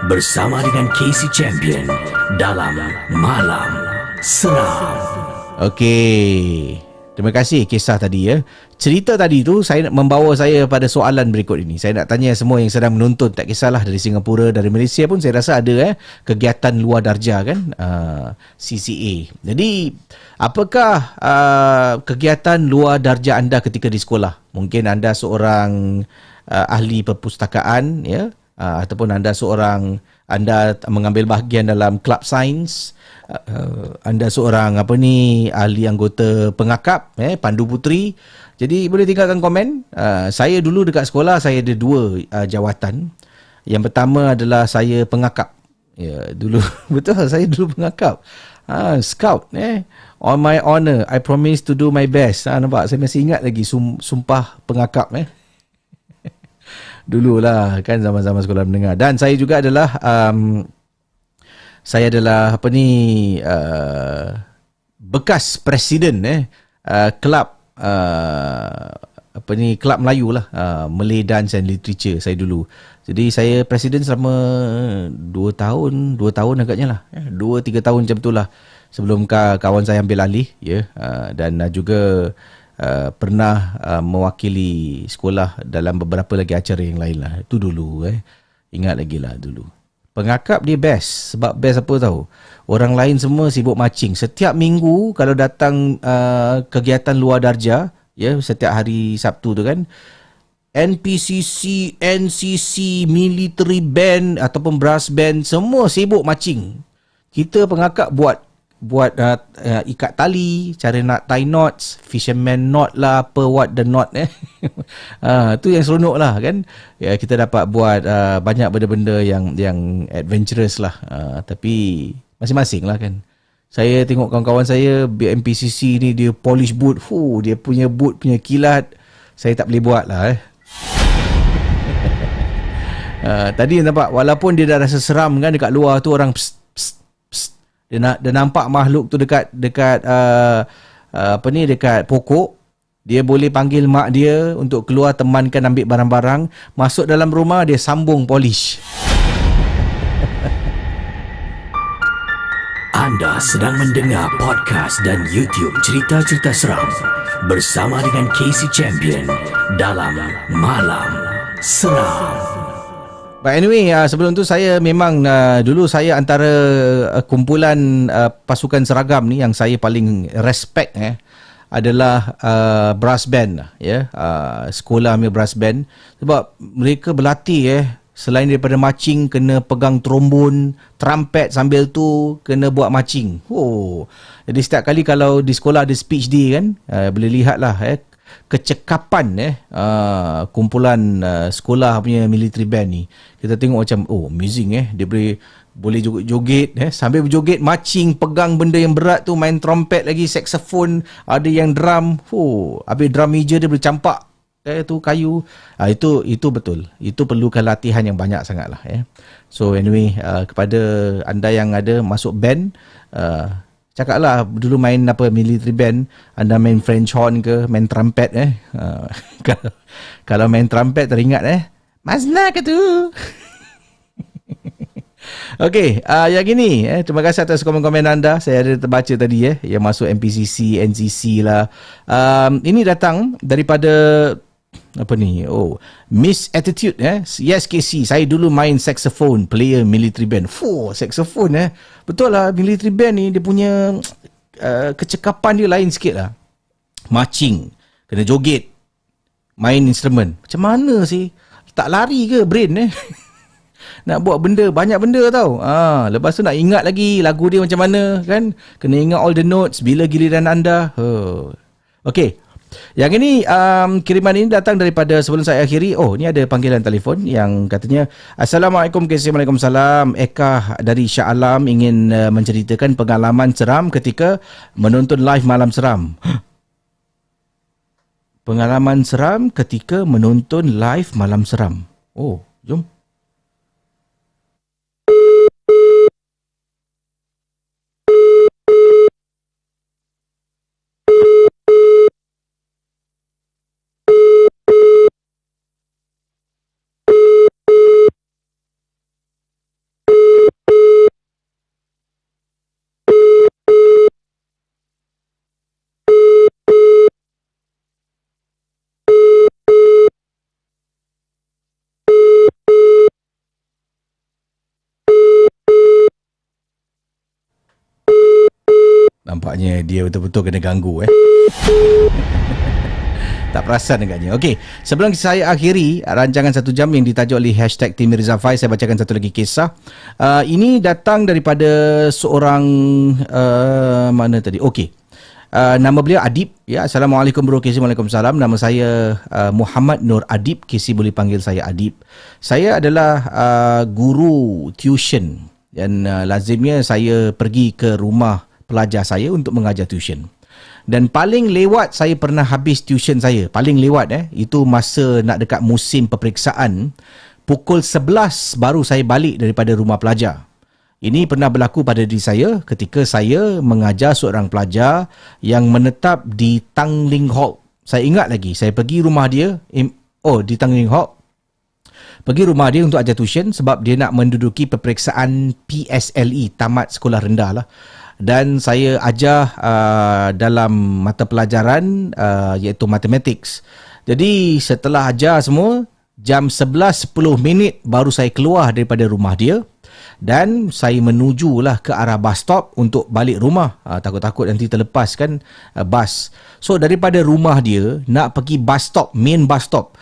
Speaker 4: bersama dengan Casey Champion dalam Malam Seram.
Speaker 2: Okey. Terima kasih kisah tadi ya. Cerita tadi tu saya nak membawa saya pada soalan berikut ini. Saya nak tanya semua yang sedang menonton, tak kisahlah dari Singapura, dari Malaysia pun saya rasa ada kegiatan luar darjah kan, CCA. Jadi apakah kegiatan luar darjah anda ketika di sekolah? Mungkin anda seorang ahli perpustakaan ya, ataupun anda mengambil bahagian dalam club sains. Anda seorang ahli anggota pengakap pandu puteri. Jadi boleh tinggalkan komen. Saya dulu dekat sekolah saya ada dua jawatan. Yang pertama adalah saya pengakap. Ya, dulu betul saya dulu pengakap. Scout on my honor, I promise to do my best. Nampak saya masih ingat lagi sumpah pengakap dululah kan zaman-zaman sekolah menengah. Dan saya juga adalah bekas presiden kelab kelab Melayu lah, Malay Dance and Literature saya dulu. Jadi saya presiden selama 2 tahun agaknya lah. 2-3 tahun macam tu lah sebelum kawan saya ambil alih ya. Dan juga pernah mewakili sekolah dalam beberapa lagi acara yang lain lah. Itu dulu ingat lagi lah dulu. Pengakap dia best. Sebab best apa tahu? Orang lain semua sibuk marching. Setiap minggu kalau datang kegiatan luar darjah, ya, setiap hari Sabtu tu kan, NPCC, NCC, military band ataupun brass band semua sibuk marching. Kita pengakap buat ikat tali, cara nak tie knots, fisherman knot lah, apa what the knot tu yang seronok lah kan. Ya, kita dapat buat banyak benda-benda yang adventurous lah, tapi masing-masing lah kan. Saya tengok kawan-kawan saya MPCC ni dia polish boot, dia punya boot punya kilat saya tak boleh buat lah tadi nampak walaupun dia dah rasa seram kan, dekat luar tu orang psst, psst, psst. Dia nampak makhluk tu dekat dekat pokok. Dia boleh panggil mak dia untuk keluar temankan ambil barang-barang. Masuk dalam rumah dia sambung polish.
Speaker 4: Anda sedang mendengar podcast dan YouTube cerita-cerita seram bersama dengan Casey Champion dalam Malam Seram.
Speaker 2: But anyway, sebelum tu saya memang dulu saya antara kumpulan pasukan seragam ni yang saya paling respect adalah brass band ya, sekolah punya brass band, sebab mereka berlatih selain daripada marching kena pegang trombon, trumpet, sambil tu kena buat marching. Jadi setiap kali kalau di sekolah ada speech day kan, boleh lihatlah kecekapan kumpulan sekolah punya military band ni. Kita tengok macam amazing dia boleh joget sambil berjoget marching, pegang benda yang berat tu, main trompet lagi, saxophone, ada yang drum. Habis drum meja dia boleh campak tu kayu. Itu betul. Itu perlukan latihan yang banyak sangatlah So anyway, kepada anda yang ada masuk band, cakaplah dulu main military band, anda main French horn ke, main trumpet kalau main trumpet teringat Mazna ke tu. Okey, yang ini terima kasih atas komen-komen anda. Saya ada terbaca tadi yang masuk MPCC, NCC lah. Ini datang daripada Miss Attitude Yes KC, saya dulu main saxophone, player military band. Saxophone betul lah, military band ni dia punya kecekapan dia lain sikit lah. Marching, kena joget, main instrumen. Macam mana sih? Tak lari ke brain nak buat benda, banyak benda tau. Lepas tu nak ingat lagi lagu dia macam mana kan, kena ingat all the notes bila giliran anda. Okey, yang ini kiriman ini datang daripada, sebelum saya akhiri, ni ada panggilan telefon yang katanya, Assalamualaikum, Waalaikumsalam, Eka dari Shah Alam ingin menceritakan pengalaman seram ketika menonton live Malam Seram. Pengalaman seram ketika menonton live Malam Seram. Jom. nampaknya dia betul-betul kena ganggu Tak perasan agaknya. Okey, sebelum saya akhiri rancangan 1 jam yang ditajuk oleh #Tim Mirza Fai, saya bacakan satu lagi kisah. Ini datang daripada seorang mana tadi? Okey. Nama beliau Adib. Ya, Assalamualaikum Bro KC. Waalaikumsalam. Nama saya Muhammad Nur Adib. KC boleh panggil saya Adib. Saya adalah guru tuition dan lazimnya saya pergi ke rumah pelajar saya untuk mengajar tuition. Dan paling lewat saya pernah habis tuition saya. Paling lewat itu masa nak dekat musim peperiksaan. Pukul 11 baru saya balik daripada rumah pelajar. Ini pernah berlaku pada diri saya ketika saya mengajar seorang pelajar yang menetap di Tanglin Halt. Saya ingat lagi, saya pergi rumah dia, di Tanglin Halt. Pergi rumah dia untuk ajar tuition sebab dia nak menduduki peperiksaan PSLE, tamat sekolah rendah lah. Dan saya ajar dalam mata pelajaran iaitu mathematics. Jadi setelah ajar semua, jam 11:10 baru saya keluar daripada rumah dia. Dan saya menujulah ke arah bus stop untuk balik rumah. Takut-takut nanti terlepas kan bus. So daripada rumah dia nak pergi bus stop, main bus stop.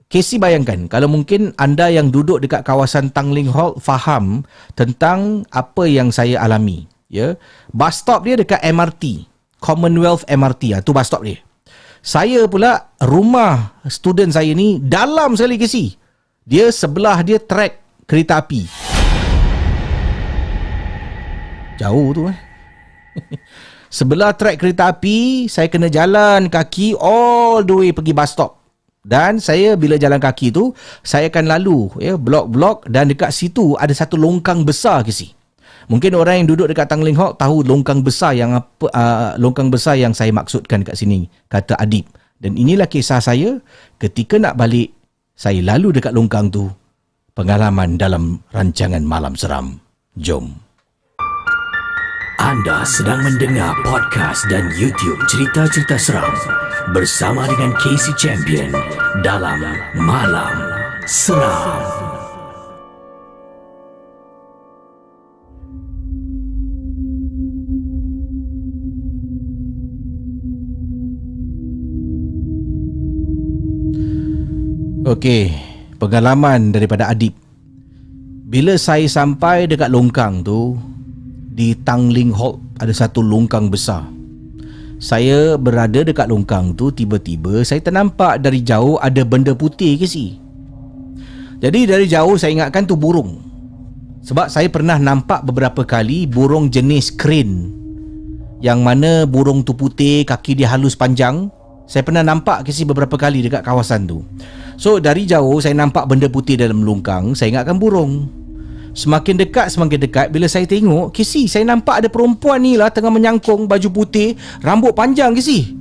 Speaker 2: Casey bayangkan kalau mungkin anda yang duduk dekat kawasan Tanglin Halt faham tentang apa yang saya alami. Ya, bus stop dia dekat MRT, Commonwealth MRT, tu bus stop dia. Saya pula rumah student saya ni dalam sekali Casey. Dia sebelah dia track kereta api. Jauh tu Sebelah track kereta api, saya kena jalan kaki all the way pergi bus stop. Dan saya bila jalan kaki tu, saya akan lalu blok-blok dan dekat situ ada satu longkang besar Casey. Mungkin orang yang duduk dekat Tanglin Halt tahu longkang besar yang saya maksudkan kat sini, kata Adib. Dan inilah kisah saya ketika nak balik, saya lalu dekat longkang tu. Pengalaman dalam rancangan Malam Seram. Jom.
Speaker 4: Anda sedang mendengar podcast dan YouTube cerita-cerita seram bersama dengan KC Champion dalam Malam Seram.
Speaker 2: Okey, pengalaman daripada Adib. Bila saya sampai dekat longkang tu, di Tanglin Halt ada satu longkang besar. Saya berada dekat longkang tu, tiba-tiba saya ternampak dari jauh ada benda putih ke si. Jadi dari jauh saya ingatkan tu burung. Sebab saya pernah nampak beberapa kali burung jenis crane, yang mana burung tu putih, kaki dia halus panjang. Saya pernah nampak ke si beberapa kali dekat kawasan tu. So dari jauh saya nampak benda putih dalam longkang, saya ingatkan burung. Semakin dekat, bila saya tengok, Kesi, saya nampak ada perempuan ni lah tengah menyangkung baju putih, rambut panjang Kesi.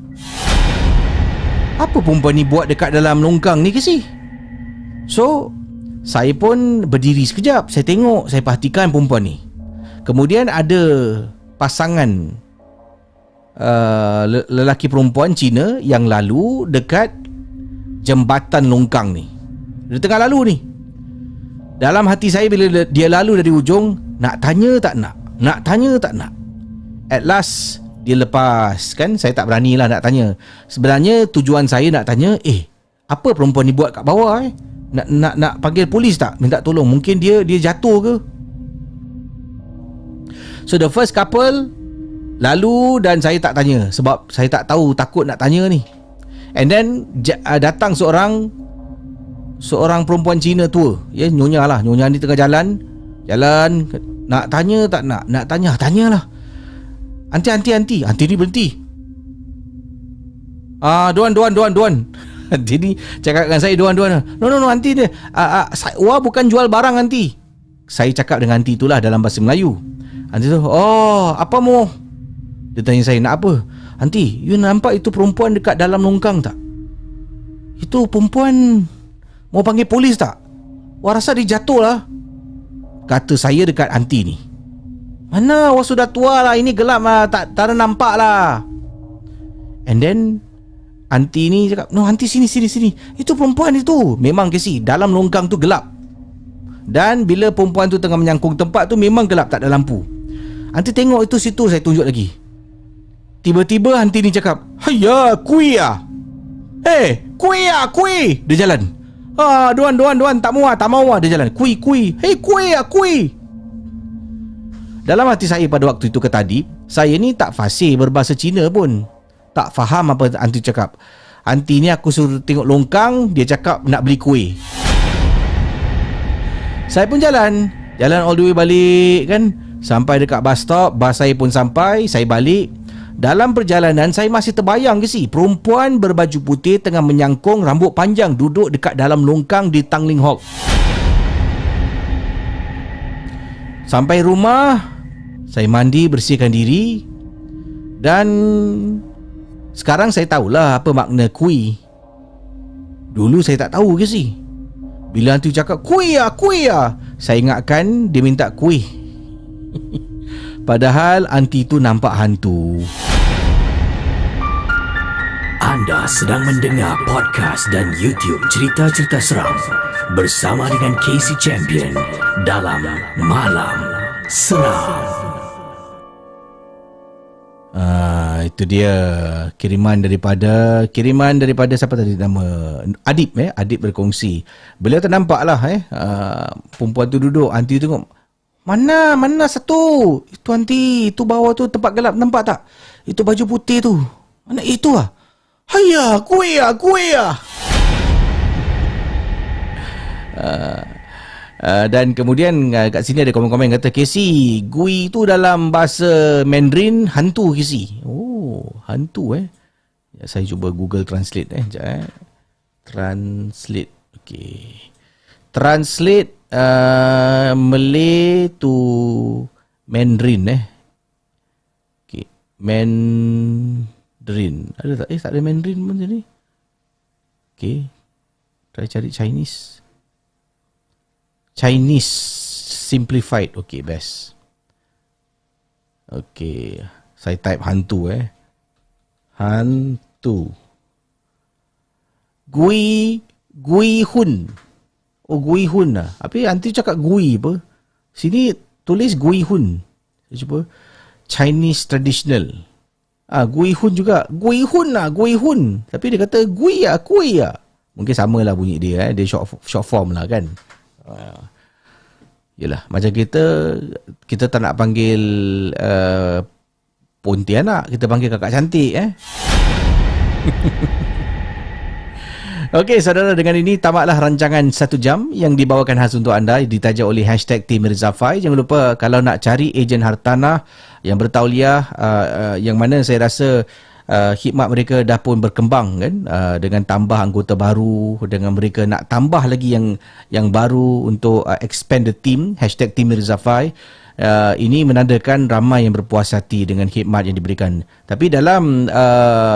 Speaker 2: Apa perempuan ni buat dekat dalam longkang ni Kesi? So, saya pun berdiri sekejap, saya tengok, saya perhatikan perempuan ni. Kemudian ada pasangan lelaki perempuan Cina yang lalu dekat jembatan longkang ni. Dia tengah lalu ni. Dalam hati saya bila dia lalu dari ujung, nak tanya tak nak, nak tanya tak nak. At last dia lepas kan, saya tak beranilah nak tanya. Sebenarnya tujuan saya nak tanya, apa perempuan ni buat kat bawah Nak panggil polis tak? Minta tolong, mungkin dia jatuh ke? So the first couple lalu dan saya tak tanya sebab saya tak tahu, takut nak tanya ni. And then datang seorang perempuan Cina tua, nyonya ni tengah jalan, nak tanya tak nak tanya, tanyalah. Anti ni berhenti. Duan. Anti ni cakap dengan saya, duan. No, anti dia. Wah, bukan jual barang anti. Saya cakap dengan anti itulah dalam bahasa Melayu. Anti tu, apa mu? Dia tanya saya, nak apa? Anti, you nampak itu perempuan dekat dalam longkang tak? Itu perempuan mau panggil polis tak? Wah, rasa dia jatuh lah, kata saya dekat anti ni. Mana, wah sudah tua lah, ini gelap lah, tak ada nampak lah. And then anti ni cakap, no anti sini. Itu perempuan itu. Memang Casey, dalam longkang tu gelap. Dan bila perempuan tu tengah menyangkung tempat tu memang gelap, tak ada lampu. Anti tengok itu situ, saya tunjuk lagi. Tiba-tiba hanti ni cakap, "Haya, kui ah. Kui ah, kui." Dia jalan. Duan, tak mau dia jalan. Kui. Hey, kui ah, kui. Dalam hati saya pada waktu itu ke tadi, saya ni tak fasih berbahasa Cina pun. Tak faham apa hanti cakap. Hanti ni aku suruh tengok longkang, dia cakap nak beli kuih. Saya pun jalan all the way balik kan. Sampai dekat bus stop, bas saya pun sampai, saya balik. Dalam perjalanan saya masih terbayang ke si perempuan berbaju putih tengah menyangkung rambut panjang duduk dekat dalam longkang di Tanglin Halt. Sampai rumah, saya mandi, bersihkan diri, dan sekarang saya tahulah apa makna kui. Dulu saya tak tahu ke si. Bila hantu cakap kui ah, saya ingatkan dia minta kuih. Padahal hantu tu nampak hantu.
Speaker 4: Anda sedang mendengar podcast dan YouTube cerita-cerita seram bersama dengan Casey Champion dalam Malam Seram.
Speaker 2: Itu dia kiriman daripada siapa tadi nama? Adib Adib berkongsi. Beliau ternampak lah perempuan tu duduk, hantu tengok. Mana satu? Itu hantu, itu bawah tu tempat gelap, nampak tak? Itu baju putih tu. Mana itu ah? Haya, kuih ah. Dan kemudian kat sini ada komen-komen kata, Casey, gui tu dalam bahasa Mandarin hantu Casey. Oh, hantu ya, saya cuba Google Translate sekejap Translate. Okey. Translate Malay to Mandarin Okey, Mandarin. Ada tak? Tak ada Mandarin pun sini. Okey. Try cari Chinese simplified. Okey, best. Okey, saya type hantu hantu. Gui hun. Oh, gui hun lah. Tapi nanti cakap gui apa? Sini tulis gui hun. Saya cuba Chinese traditional. Gui hun juga. Gui hun. Tapi dia kata gui ah. Mungkin samalah bunyi dia Dia short form lah kan. Yelah, macam kita tak nak panggil Pontianak, kita panggil kakak cantik Okey, saudara, dengan ini tamatlah rancangan 1 jam yang dibawakan khas untuk anda, ditaja oleh #Tim Mirza Fai. Jangan lupa kalau nak cari ejen hartanah yang bertauliah, yang mana saya rasa khidmat mereka dah pun berkembang kan, dengan tambah anggota baru, dengan mereka nak tambah lagi yang baru untuk expand the team, #Tim Mirza Fai. Ini menandakan ramai yang berpuas hati dengan khidmat yang diberikan. Tapi dalam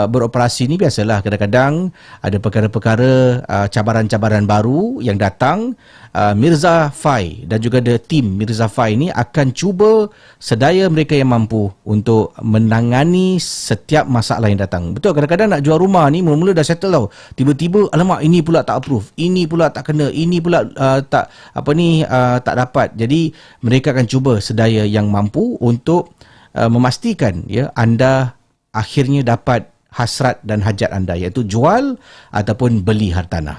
Speaker 2: beroperasi ni biasalah kadang-kadang ada perkara-perkara, cabaran-cabaran baru yang datang. Mirza Fai dan juga the team Mirza Fai ni akan cuba sedaya mereka yang mampu untuk menangani setiap masalah yang datang. Betul, kadang-kadang nak jual rumah ni mula-mula dah settle tau. Tiba-tiba alamak, ini pula tak approve, ini pula tak kena, ini pula tak dapat. Jadi mereka akan cuba sedaya yang mampu untuk memastikan anda akhirnya dapat hasrat dan hajat anda, iaitu jual ataupun beli hartanah.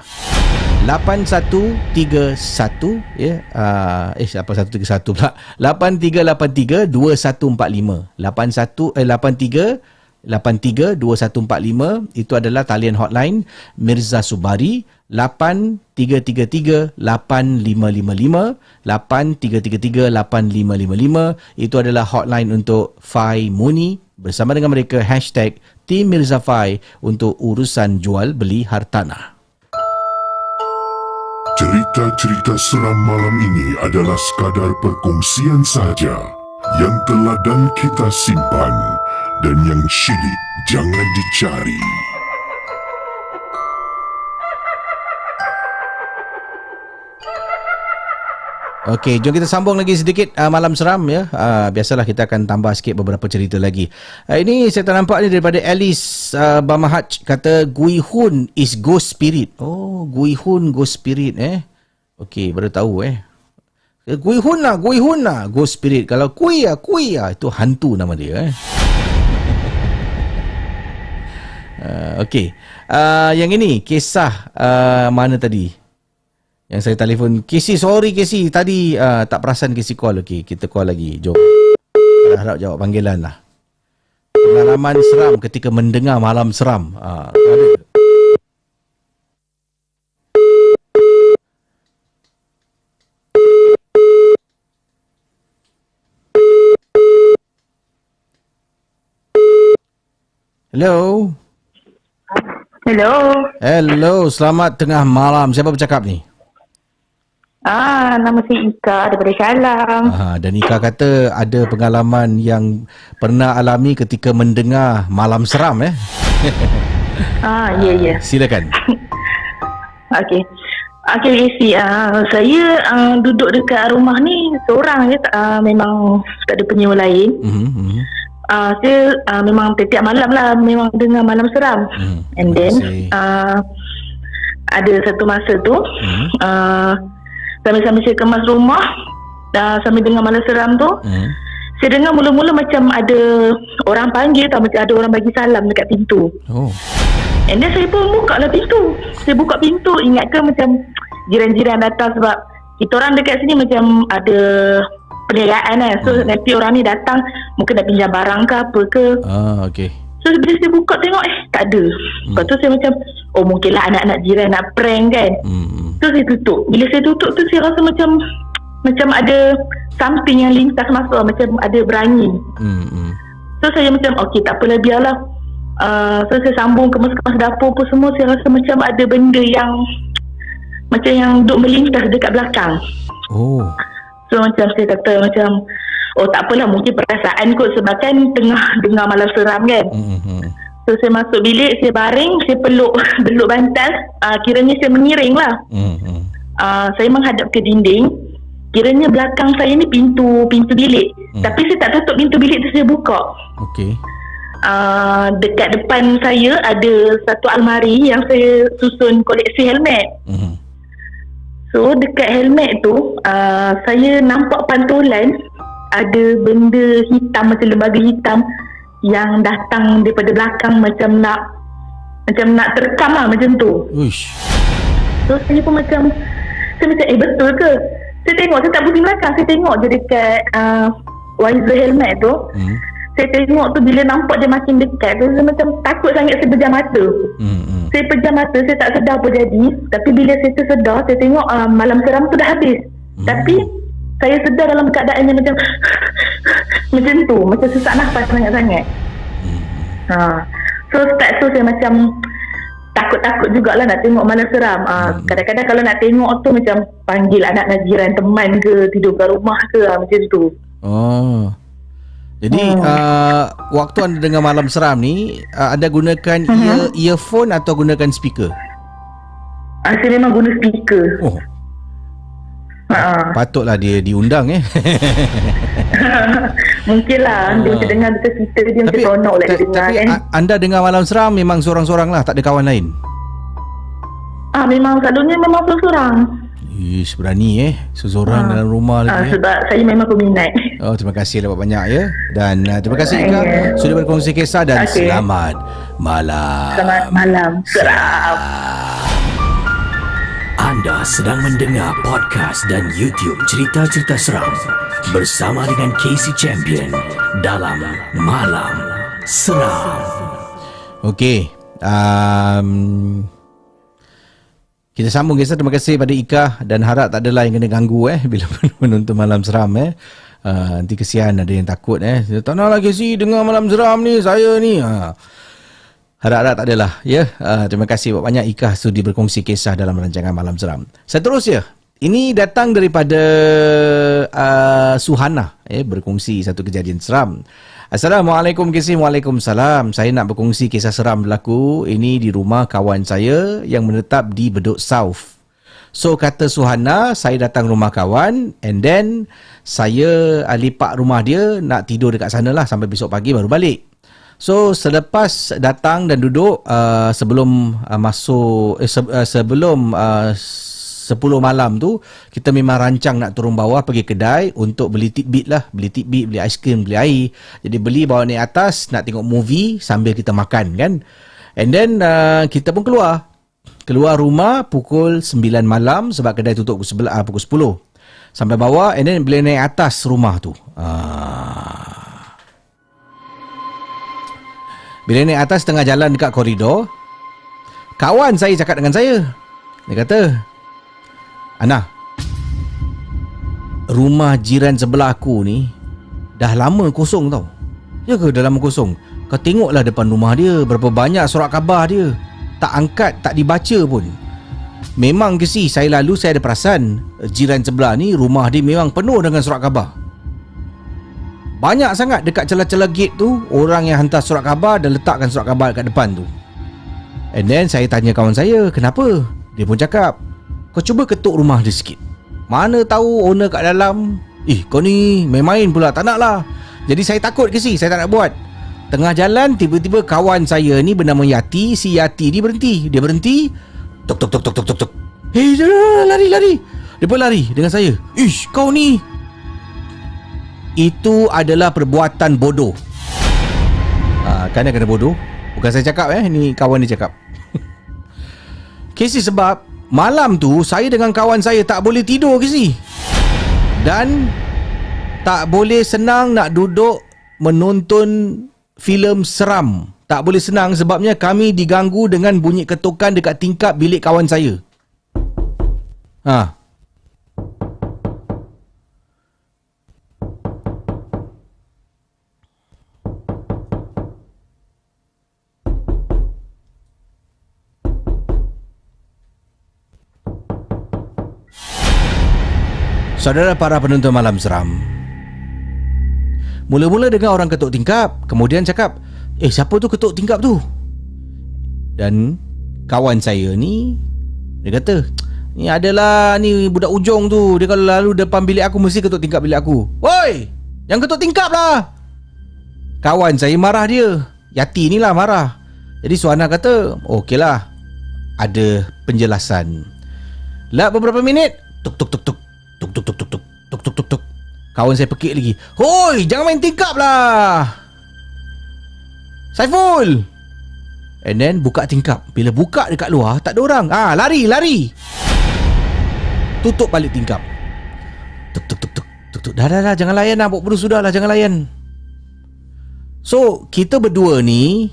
Speaker 2: 8131 8131 pula 8383 2145 832145 itu adalah talian hotline Mirza Subari. 8333 8555 8333 8555 itu adalah hotline untuk Fai Muni. Bersama dengan mereka #Tim Mirza Fai untuk urusan jual beli hartanah.
Speaker 1: Cerita-cerita seram malam ini adalah sekadar perkongsian sahaja yang teladan kita simpan dan yang syilid jangan dicari.
Speaker 2: Okey, jom kita sambung lagi sedikit malam seram ya. Biasalah kita akan tambah sikit beberapa cerita lagi. Ini saya ternampak ni daripada Alice Bamahaj, kata Gui Hun is ghost spirit. Oh, Gui Hun ghost spirit Okey, baru tahu Gui Hun lah ghost spirit. Kalau Kui itu hantu nama dia Okey. Yang ini kisah mana tadi? Yang saya telefon Casey, sorry Casey, tadi tak perasan Casey call. Okey, kita call lagi. Jom. Harap jawab panggilan lah. Pengalaman seram ketika mendengar malam seram. Ada. Hello. Hello, selamat tengah malam. Siapa bercakap ni?
Speaker 7: Nama saya Ika daripada Shalam.
Speaker 2: Dan Ika kata ada pengalaman yang pernah alami ketika mendengar malam seram
Speaker 7: Ya.
Speaker 2: Silakan.
Speaker 7: Okey, Casey, saya duduk dekat rumah ni seorang je, memang tak ada penyewa lain. Saya memang setiap malam lah memang dengar malam seram. And then ada satu masa tu sambil-sambil saya kemas rumah, sambil dengar malam seram tu, saya dengar mula-mula macam ada orang panggil tau, macam ada orang bagi salam dekat pintu. And then saya pun buka lah pintu. Saya buka pintu, ingat ke macam jiran-jiran datang, sebab kita orang dekat sini macam ada perniagaan kan. So nanti orang ni datang mungkin nak pinjam barang ke apa ke.
Speaker 2: Okay.
Speaker 7: So bila saya buka tengok tak ada. Lepas tu saya macam mungkinlah anak-anak jiran nak prank kan. So saya tutup. Bila saya tutup tu saya rasa macam ada something yang lintas masuk, macam ada berangin. So saya macam okay, tak apalah, biarlah. So saya sambung kemas-kemas dapur pun semua. Saya rasa macam ada benda yang macam yang duk melintas dekat belakang. So macam saya kata macam tak apalah, mungkin perasaan kot sebab kan tengah dengar malam seram kan. So saya masuk bilik, saya baring, saya peluk bantal, kiranya saya mengiring lah. Saya menghadap ke dinding. Kiranya belakang saya ni pintu bilik. Tapi saya tak tutup pintu bilik tu, saya buka.
Speaker 2: Okay.
Speaker 7: Dekat depan saya ada satu almari yang saya susun koleksi helmet. So dekat helmet tu saya nampak pantulan ada benda hitam, macam lembaga hitam yang datang daripada belakang, macam nak terkam lah, macam tu.
Speaker 2: Uish.
Speaker 7: So saya pun macam betul ke? Saya tengok, saya tak pusing belakang, saya tengok je dekat visor helmet tu. Saya tengok tu, bila nampak dia makin dekat tu, saya macam takut sangat, saya pejam mata. Saya pejam mata, saya tak sedar apa jadi. Tapi bila saya tersedar, saya tengok malam seram tu dah habis. Tapi saya sedar dalam keadaan yang macam macam tu, macam sesak nafas sangat-sangat. So start tu saya macam takut-takut jugalah nak tengok malam seram. Kadang-kadang kalau nak tengok tu macam panggil anak-anak jiran, teman ke, tidur kat rumah ke, macam tu.
Speaker 2: Jadi waktu anda dengar malam seram ni, anda gunakan earphone atau gunakan speaker?
Speaker 7: Saya memang guna speaker.
Speaker 2: Patutlah dia diundang
Speaker 7: Mungkinlah dia macam dengar cerita dia macam seronok lah dia dengar kan.
Speaker 2: Anda dengar malam seram memang seorang-seorang lah, tak ada kawan lain?
Speaker 7: Memang selalunya memang seorang.
Speaker 2: Ish, berani seseorang dalam rumah lagi.
Speaker 7: Sebab saya memang peminat.
Speaker 2: Terima kasih banyak ya. Dan terima kasih Ika sudah berkongsi kisah dan selamat malam.
Speaker 7: Selamat malam. Seram.
Speaker 4: Anda sedang mendengar podcast dan YouTube cerita-cerita seram bersama dengan Casey Champion dalam Malam Seram. Okey.
Speaker 2: Kita sambung kisah. Terima kasih pada Ika dan harap tak adalah yang kena ganggu bila menonton malam seram nanti kesian ada yang takut tak nak lah Casey dengar malam seram ni, saya ni. Harap-harap tak adalah terima kasih banyak Ika sudi berkongsi kisah dalam rancangan malam seram. Seterusnya, ini datang daripada Suhana berkongsi satu kejadian seram. Assalamualaikum Casey. Waalaikumsalam. Saya nak berkongsi kisah seram berlaku ini di rumah kawan saya yang menetap di Bedok South. So kata Suhana, saya datang rumah kawan and then saya lipat rumah dia, nak tidur dekat sana lah sampai besok pagi baru balik. So selepas datang dan duduk sebelum masuk sebelum 10 malam tu, kita memang rancang nak turun bawah pergi kedai untuk beli tidbit lah, beli aiskrim, beli air. Jadi beli bawa naik atas nak tengok movie sambil kita makan kan. And then kita pun keluar rumah pukul 9 malam sebab kedai tutup pukul 10. Sampai bawah and then bila naik atas rumah tu. Bila naik atas tengah jalan dekat koridor, kawan saya cakap dengan saya. Dia kata, Ana, rumah jiran sebelah aku ni dah lama kosong tau. Ya ke dah lama kosong? Kau tengoklah depan rumah dia, berapa banyak surat khabar dia. Tak angkat, tak dibaca pun. Memang ke si, saya ada perasan jiran sebelah ni rumah dia memang penuh dengan surat khabar. Banyak sangat dekat celah-celah gate tu orang yang hantar surat khabar dan letakkan surat khabar kat depan tu. And then saya tanya kawan saya, kenapa? Dia pun cakap, kau cuba ketuk rumah dia sikit. Mana tahu owner kat dalam. Kau ni main-main pula, tak nak lah. Jadi saya takut ke si, saya tak nak buat. Tengah jalan tiba-tiba kawan saya ni bernama Yati. Si Yati ni berhenti. Dia berhenti. Tok tok tok tok tok tok tok. Hei, lari. Dia pun lari dengan saya. Kau ni. Itu adalah perbuatan bodoh. Kan kena bodoh. Bukan saya cakap ni kawan dia cakap. Casey, sebab malam tu saya dengan kawan saya tak boleh tidur Casey. Dan tak boleh senang nak duduk menonton filem seram. Tak boleh senang sebabnya kami diganggu dengan bunyi ketukan dekat tingkap bilik kawan saya. Saudara para penonton malam seram, mula-mula dengar orang ketuk tingkap, kemudian cakap, siapa tu ketuk tingkap tu? Dan kawan saya ni, dia kata, ni adalah ni budak ujung tu. Dia kalau lalu depan bilik aku mesti ketuk tingkap bilik aku. Woi, yang ketuk tingkap lah. Kawan saya marah dia. Yati ni lah marah. Jadi Suhana kata, okey lah, ada penjelasan. Lah beberapa minit, tuk tuk tuk tuk. Tuk tuk tuk tuk tuk tuk tuk tuk tuk. Kawan saya pekik lagi. Hoi, jangan main tingkap lah, Saiful. And then buka tingkap. Bila buka dekat luar tak ada orang. Lari. Tutup balik tingkap. Tuk tuk tuk tuk tuk tuk. Dah jangan layan lah, bodoh sudahlah, jangan layan. So, kita berdua ni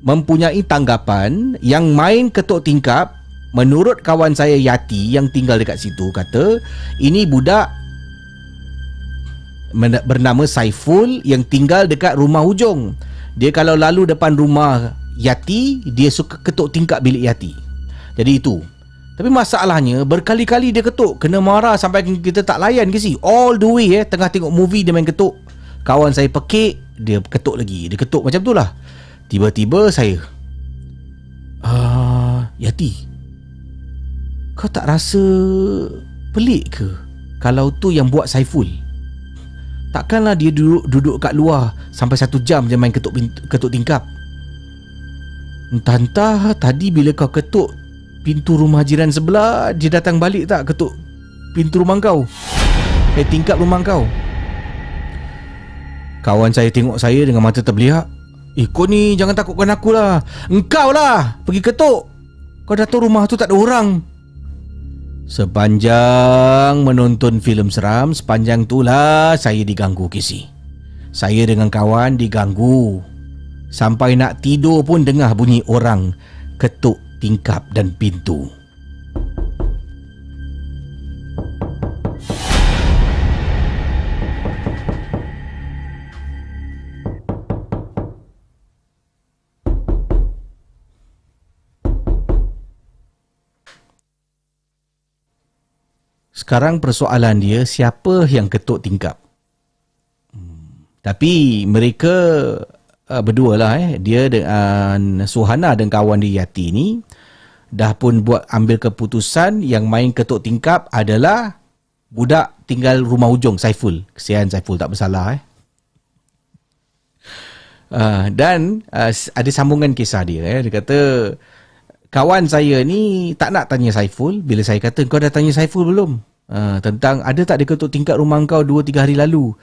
Speaker 2: mempunyai tanggapan yang main ketuk tingkap. Menurut kawan saya Yati yang tinggal dekat situ, kata ini budak bernama Saiful yang tinggal dekat rumah hujung. Dia kalau lalu depan rumah Yati, dia suka ketuk tingkap bilik Yati. Jadi itu. Tapi masalahnya berkali-kali dia ketuk, kena marah sampai kita tak layan ke si. All the way tengah tengok movie dia main ketuk. Kawan saya pekik, dia ketuk lagi. Dia ketuk macam tu lah. Tiba-tiba saya, Yati, kau tak rasa pelik ke kalau tu yang buat Saiful? Takkanlah dia duduk kat luar sampai 1 jam dia main ketuk tingkap. Entah-entah tadi bila kau ketuk pintu rumah jiran sebelah, dia datang balik tak ketuk pintu rumah kau, tingkap rumah kau. Kawan saya tengok saya dengan mata terbeliak. Kau ni jangan takutkan aku lah. Engkau lah pergi ketuk. Kau dah tahu rumah tu tak ada orang. Sepanjang menonton filem seram, sepanjang itulah saya diganggu Casey. Saya dengan kawan diganggu. Sampai nak tidur pun dengar bunyi orang ketuk tingkap dan pintu. Sekarang persoalan dia, siapa yang ketuk tingkap? Tapi mereka berdua lah dia dengan Suhana dan kawan dia Yati ni dah pun ambil keputusan yang main ketuk tingkap adalah budak tinggal rumah hujung, Saiful. Kesian Saiful, tak bersalah Dan ada sambungan kisah dia. Dia kata, kawan saya ni tak nak tanya Saiful. Bila saya kata, kau dah tanya Saiful belum? Tentang ada tak dia ketuk tingkap rumah kau 2-3 hari lalu?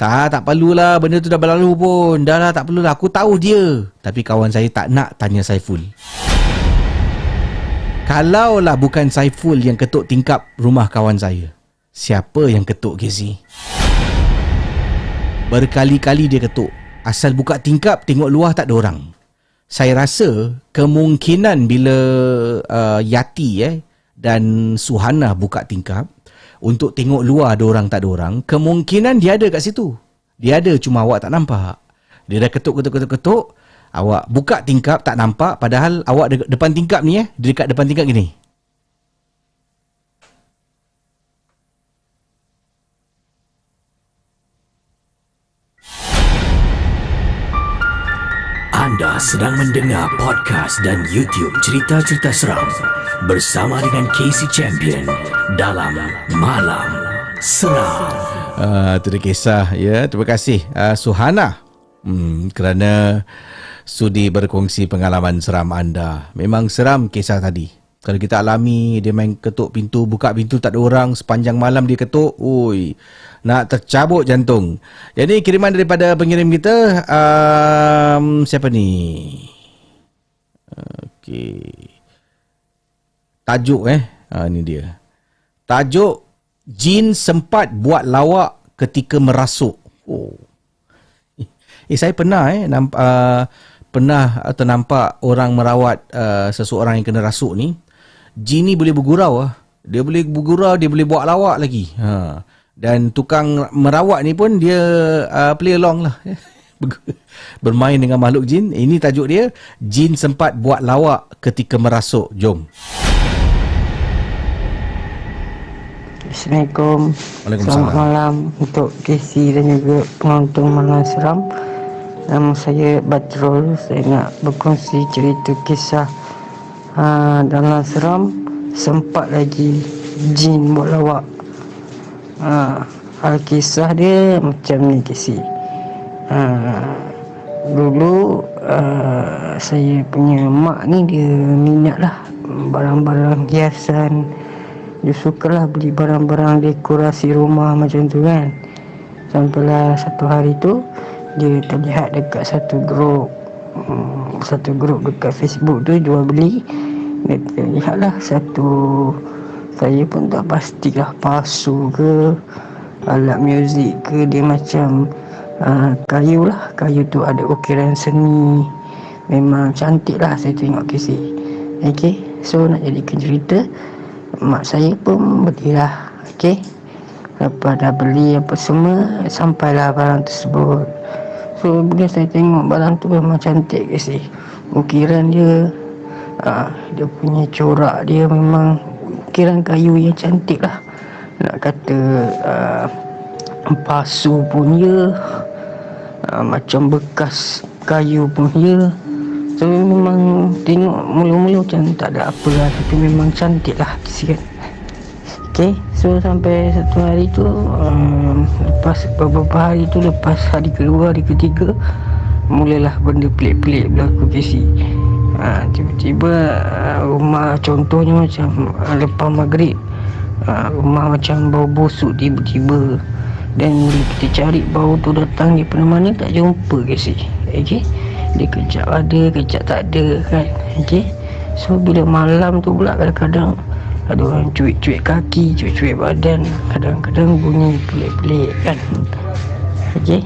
Speaker 2: Tak perlulah, benda tu dah berlalu pun. Dah lah, tak perlulah, aku tahu dia. Tapi kawan saya tak nak tanya Saiful. Kalaulah bukan Saiful yang ketuk tingkap rumah kawan saya, siapa yang ketuk, Casey? Berkali-kali dia ketuk. Asal buka tingkap, tengok luar tak ada orang. Saya rasa kemungkinan bila Yati dan Suhana buka tingkap untuk tengok luar ada orang tak ada orang, kemungkinan dia ada kat situ. Dia ada, cuma awak tak nampak. Dia dah ketuk. Awak buka tingkap tak nampak, padahal awak depan tingkap ni dia dekat depan tingkap gini.
Speaker 4: Anda sedang mendengar podcast dan YouTube cerita-cerita seram bersama dengan Casey Champion dalam Malam Seram.
Speaker 2: Itu dia kisah ya. Terima kasih Suhana kerana sudi berkongsi pengalaman seram anda. Memang seram kisah tadi. Kalau kita alami, dia main ketuk pintu, buka pintu tak ada orang, sepanjang malam dia ketuk, oi, nak tercabut jantung. Jadi kiriman daripada pengirim kita, siapa ni? Okey. Tajuk ni dia. Tajuk, jin sempat buat lawak ketika merasuk. Oh. Saya pernah pernah ternampak orang merawat seseorang yang kena rasuk ni. Jin ni boleh bergurau Dia boleh bergurau, dia boleh buat lawak lagi. Dan tukang merawat ni pun dia play along lah. Bermain dengan makhluk jin. Ini tajuk dia, jin sempat buat lawak ketika merasuk. Jom.
Speaker 8: Assalamualaikum.
Speaker 2: Waalaikumsalam.
Speaker 8: Selamat malam untuk Casey dan juga penonton Malam Seram. Nama saya Badrul. Saya nak berkongsi cerita kisah dalam seram. Sempat lagi jin buat lawak. Hal kisah dia macam ni, Casey. Dulu saya punya mak ni dia minat lah barang-barang hiasan. Dia sukalah beli barang-barang dekorasi rumah macam tu kan. Sampailah satu hari tu dia terlihat dekat satu grup dekat Facebook tu jual beli. Dia terlihatlah satu, saya pun tak pastilah palsu ke, alat muzik ke, dia macam kayu lah. Kayu tu ada ukiran seni. Memang cantik lah saya tengok Casey. Okay, so nak jadikan cerita, mak saya pun belilah. Okay, lepas dah beli apa semua, sampailah barang tersebut. So bila saya tengok barang tu memang cantik Casey. Ukiran dia, dia punya corak dia memang ukiran kayu yang cantik lah. Nak kata palsu pun ya, macam bekas kayu pun ya. So memang tengok mula-mula macam tak ada apa lah, tapi memang cantik lah Casey kan. Okay, so sampai satu hari tu, lepas beberapa hari tu, lepas hari kedua, hari ketiga, mulalah benda pelik-pelik berlaku Casey. Tiba-tiba rumah, contohnya macam lepas maghrib, rumah macam bau busuk tiba-tiba. Dan bila kita cari bau tu datang di mana-mana, tak jumpa Casey. Okay, dia kejap ada, kejap tak ada kan. Okay, so bila malam tu pula kadang-kadang ada orang cuik-cuik kaki, cuik-cuik badan, kadang-kadang bunyi pelik-pelik kan. Okay,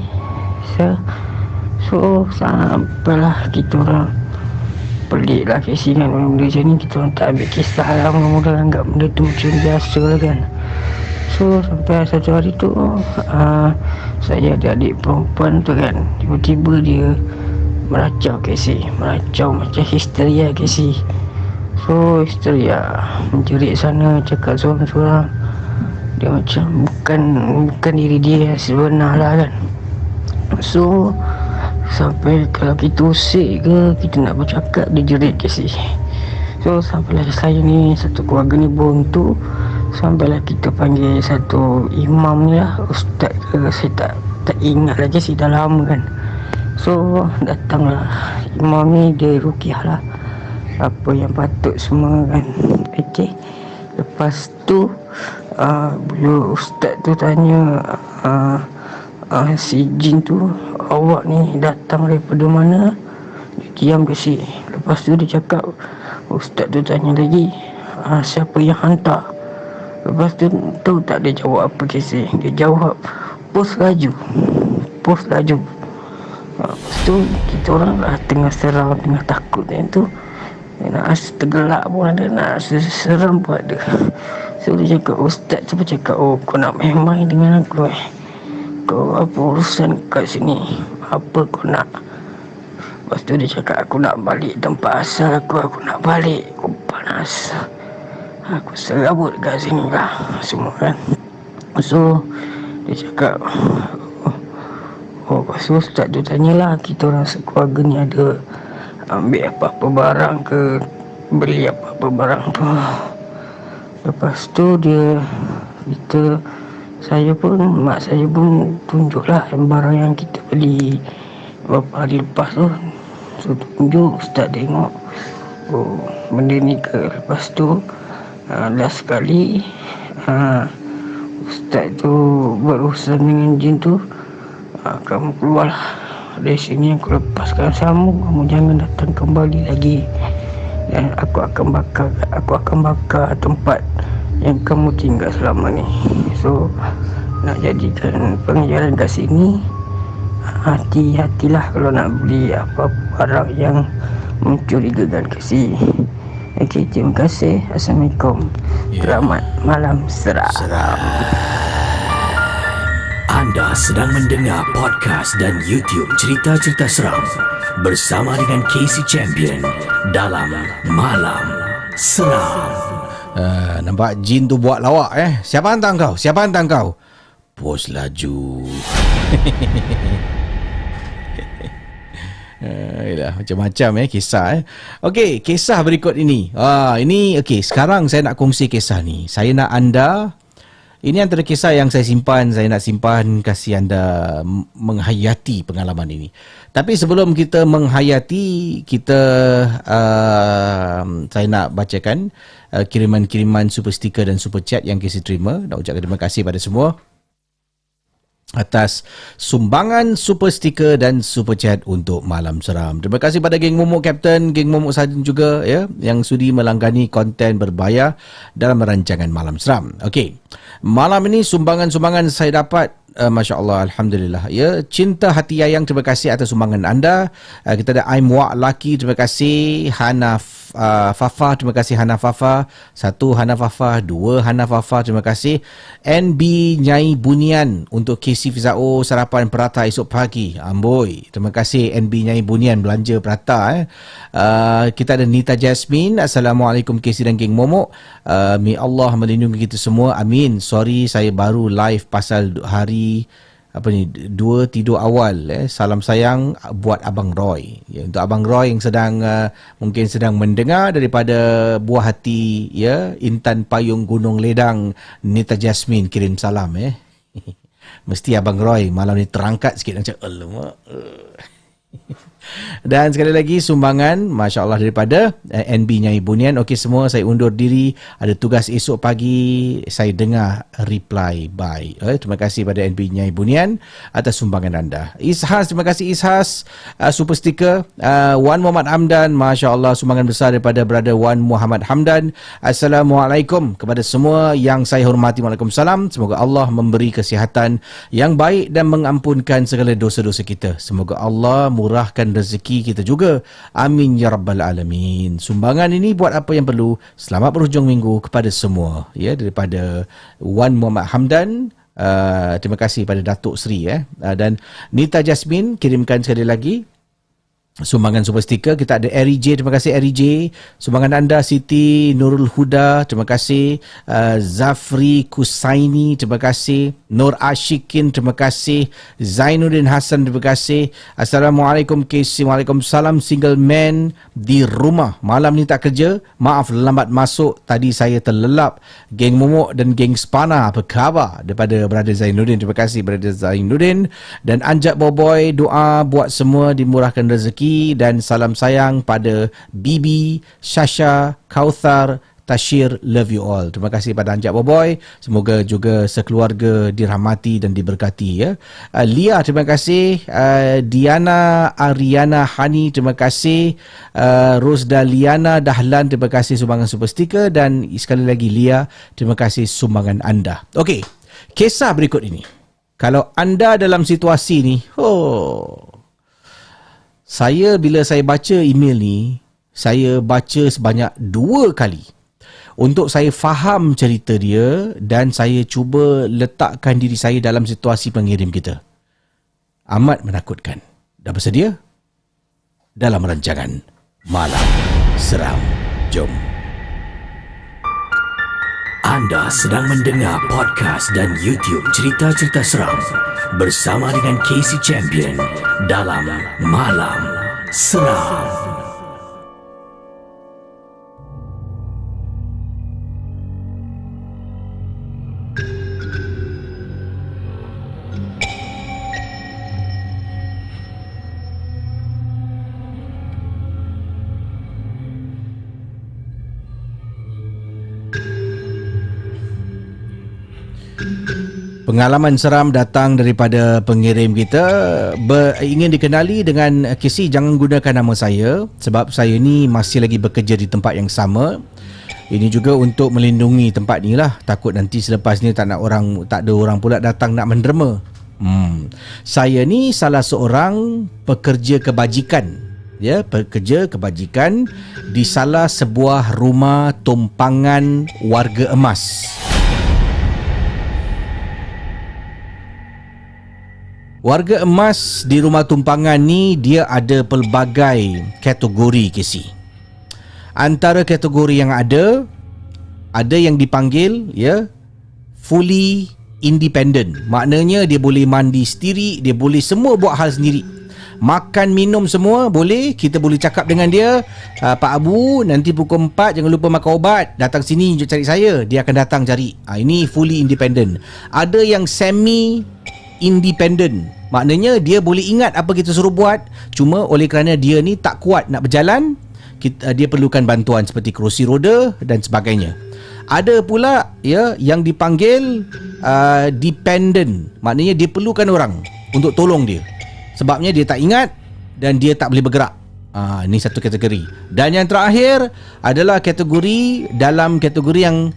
Speaker 8: so sampailah kita orang pelik lah Casey kan. Benda macam ni kita orang tak ambil kisah lah, mula-mula anggap benda tu macam biasa lah kan. So sampai satu hari tu, saya ada adik perempuan tu kan, tiba-tiba dia meracau Casey, meracau macam histeria Casey. So histeria, menjerit sana, cakap seorang-seorang. Dia macam bukan diri dia yang sebenar lah kan. So sampai kalau kita usik ke, kita nak bercakap, dia jerit Casey. So sampailah saya ni, satu keluarga ni buntu. Sampailah kita panggil satu imam ni lah, ustaz ke, saya tak ingat lagi sih, dah lama kan. So datanglah imam ni, dia ruqyah lah apa yang patut semua kan. Okay, lepas tu bila ustaz tu tanya si jin tu, awak ni datang daripada mana? Dia diam kasi. Lepas tu dia cakap, ustaz tu tanya lagi, siapa yang hantar? Lepas tu tahu tak dia jawab apa kasi? Dia jawab, pos laju. Lepas tu kita orang lah tengah seram, tengah takut yang tu. Nak rasa tergelak pun ada, nak rasa seram pun ada. So dia cakap, ustaz tu cakap, kau nak main-main dengan aku Kau apa urusan kat sini? Apa kau nak? Lepas tu dia cakap, aku nak balik tempat asal aku nak balik. Aku panas, aku serabut kat sini lah semua kan. So dia cakap, lepas tu ustaz tu tanyalah, kita orang sekeluarga ni ada ambil apa-apa barang ke, beli apa-apa barang tu. Lepas tu mak saya pun tunjuklah barang yang kita beli beberapa hari lepas tu. So tunjuk, ustaz tengok, benda ni ke. Lepas tu last sekali ustaz tu berurusan dengan jin tu, kamu keluarlah dari sini, aku lepaskan sambung, kamu jangan datang kembali lagi, dan aku akan bakar tempat yang kamu tinggal selama ni. So nak jadikan pengajaran kat sini, hati-hatilah kalau nak beli apa barang yang mencurigakan kasi. Okey, terima kasih. Assalamualaikum. Selamat malam seram.
Speaker 4: Anda sedang mendengar podcast dan YouTube cerita-cerita seram bersama dengan Casey Champion dalam Malam Seram.
Speaker 2: Nampak jin tu buat lawak Siapa hantar kau? Pos laju. Macam-macam kisah Okey, kisah berikut ini. Ini okey, sekarang saya nak kongsi kisah ni. Saya nak anda, ini antara kisah yang saya simpan, saya nak simpan kasih anda menghayati pengalaman ini. Tapi sebelum kita menghayati, saya nak bacakan kiriman-kiriman super sticker dan super chat yang Casey terima. Nak ucapkan terima kasih pada semua atas sumbangan super sticker dan super chat untuk Malam Seram. Terima kasih pada geng Momok Captain, geng Momok Sarjan juga yang sudi melanggani konten berbayar dalam rancangan Malam Seram. Okey. Malam ini sumbangan-sumbangan saya dapat, Masya Allah, Alhamdulillah. Cinta Hati Yayang, terima kasih atas sumbangan anda. Kita ada I'm Wak Laki, terima kasih. Hana Fafa, terima kasih Hana Fafa. 1 Hana Fafa, 2 Hana Fafa, terima kasih. NB Nyai Bunian untuk KC Fizao sarapan perata esok pagi. Amboi, terima kasih NB Nyai Bunian belanja perata. Kita ada Nita Jasmine, Assalamualaikum KC dan geng Momok. May Allah melindungi kita semua, amin. Sorry saya baru live pasal hari 2 tidur awal. Salam sayang buat Abang Roy. Untuk Abang Roy yang mungkin sedang mendengar daripada buah hati Intan Payung Gunung Ledang, Nita Jasmine kirim salam. Mesti Abang Roy malam ni terangkat sikit macam alamak. Dan sekali lagi sumbangan Masya Allah daripada NB Nyai Bunian. Okey semua, saya undur diri, ada tugas esok pagi, saya dengar reply bye. Terima kasih pada NB Nyai Bunian atas sumbangan anda. Ishas, terima kasih Ishas, super sticker. Wan Muhammad Hamdan, Masya Allah sumbangan besar daripada brother Wan Muhammad Hamdan. Assalamualaikum kepada semua yang saya hormati. Waalaikumsalam. Semoga Allah memberi kesihatan yang baik dan mengampunkan segala dosa-dosa kita. Semoga Allah murahkan rezeki kita juga. Amin ya rabbal alamin. Sumbangan ini buat apa yang perlu. Selamat berhujung minggu kepada semua. Daripada Wan Muhammad Hamdan. Terima kasih pada Datuk Sri dan Nita Jasmine kirimkan sekali lagi sumbangan super sticker. Kita ada Eri J, terima kasih Eri J. Sumbangan anda Siti Nurul Huda, terima kasih. Zafri Kusaini, terima kasih. Nur Ashikin, terima kasih. Zainuddin Hassan, terima kasih. Assalamualaikum KC. Waalaikumsalam. Single man di rumah, malam ni tak kerja, maaf lambat masuk, tadi saya terlelap. Geng Momok dan geng Spana, apa khabar? Daripada brother Zainuddin, terima kasih brother Zainuddin. Dan Anjak Boboy, doa buat semua dimurahkan rezeki. Dan salam sayang pada Bibi, Shasha, Kauthar, Tashir, love you all. Terima kasih pada Anjak Boboy. Semoga juga sekeluarga dirahmati dan diberkati ya. Lia, terima kasih. Diana Ariana Hani, terima kasih. Rosda Liana Dahlan, terima kasih sumbangan super sticker. Dan sekali lagi Lia, terima kasih sumbangan anda. Okey, kisah berikut ini. Kalau anda dalam situasi ni, bila saya baca email ni, saya baca sebanyak 2 kali untuk saya faham cerita dia dan saya cuba letakkan diri saya dalam situasi pengirim kita. Amat menakutkan. Dah bersedia? Dalam rancangan Malam Seram. Jom.
Speaker 4: Anda sedang mendengar podcast dan YouTube cerita-cerita seram bersama dengan Casey Champion dalam Malam Seram.
Speaker 2: Pengalaman seram datang daripada pengirim kita. Ingin dikenali dengan Casey, jangan gunakan nama saya sebab saya ni masih lagi bekerja di tempat yang sama. Ini juga untuk melindungi tempat ni lah. Takut nanti selepas ni tak ada orang pula datang nak menderma. Saya ni salah seorang pekerja kebajikan. Ya, pekerja kebajikan di salah sebuah rumah tumpangan warga emas. Warga emas di rumah tumpangan ni dia ada pelbagai kategori, Casey. Antara kategori yang ada yang dipanggil ya fully independent. Maknanya dia boleh mandi sendiri, dia boleh semua buat hal sendiri. Makan, minum semua boleh. Kita boleh cakap dengan dia, Pak Abu, nanti pukul 4 jangan lupa makan ubat. Datang sini cari saya. Dia akan datang cari. Ini fully independent. Ada yang semi independent. Maknanya dia boleh ingat apa kita suruh buat, cuma oleh kerana dia ni tak kuat nak berjalan, dia perlukan bantuan seperti kerusi roda dan sebagainya. Ada pula ya yang dipanggil dependent. Maknanya dia perlukan orang untuk tolong dia. Sebabnya dia tak ingat dan dia tak boleh bergerak. Ini satu kategori. Dan yang terakhir adalah kategori yang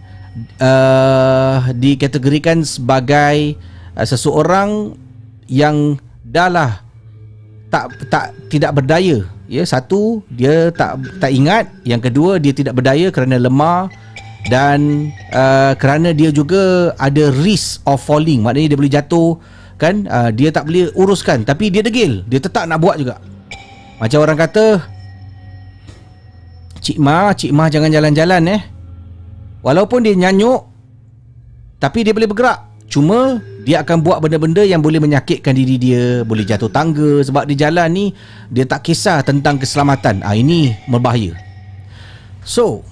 Speaker 2: dikategorikan sebagai seseorang yang dah tidak berdaya. Ya, satu, dia tak ingat. Yang kedua, dia tidak berdaya kerana lemah. Dan kerana dia juga ada risk of falling. Maknanya dia boleh jatuh kan. Dia tak boleh uruskan, tapi dia degil, dia tetap nak buat juga. Macam orang kata, Cik Ma jangan jalan-jalan Walaupun dia nyanyuk, tapi dia boleh bergerak. Cuma dia akan buat benda-benda yang boleh menyakitkan diri dia, boleh jatuh tangga. Sebab di jalan ni dia tak kisah tentang keselamatan. Ini berbahaya. So,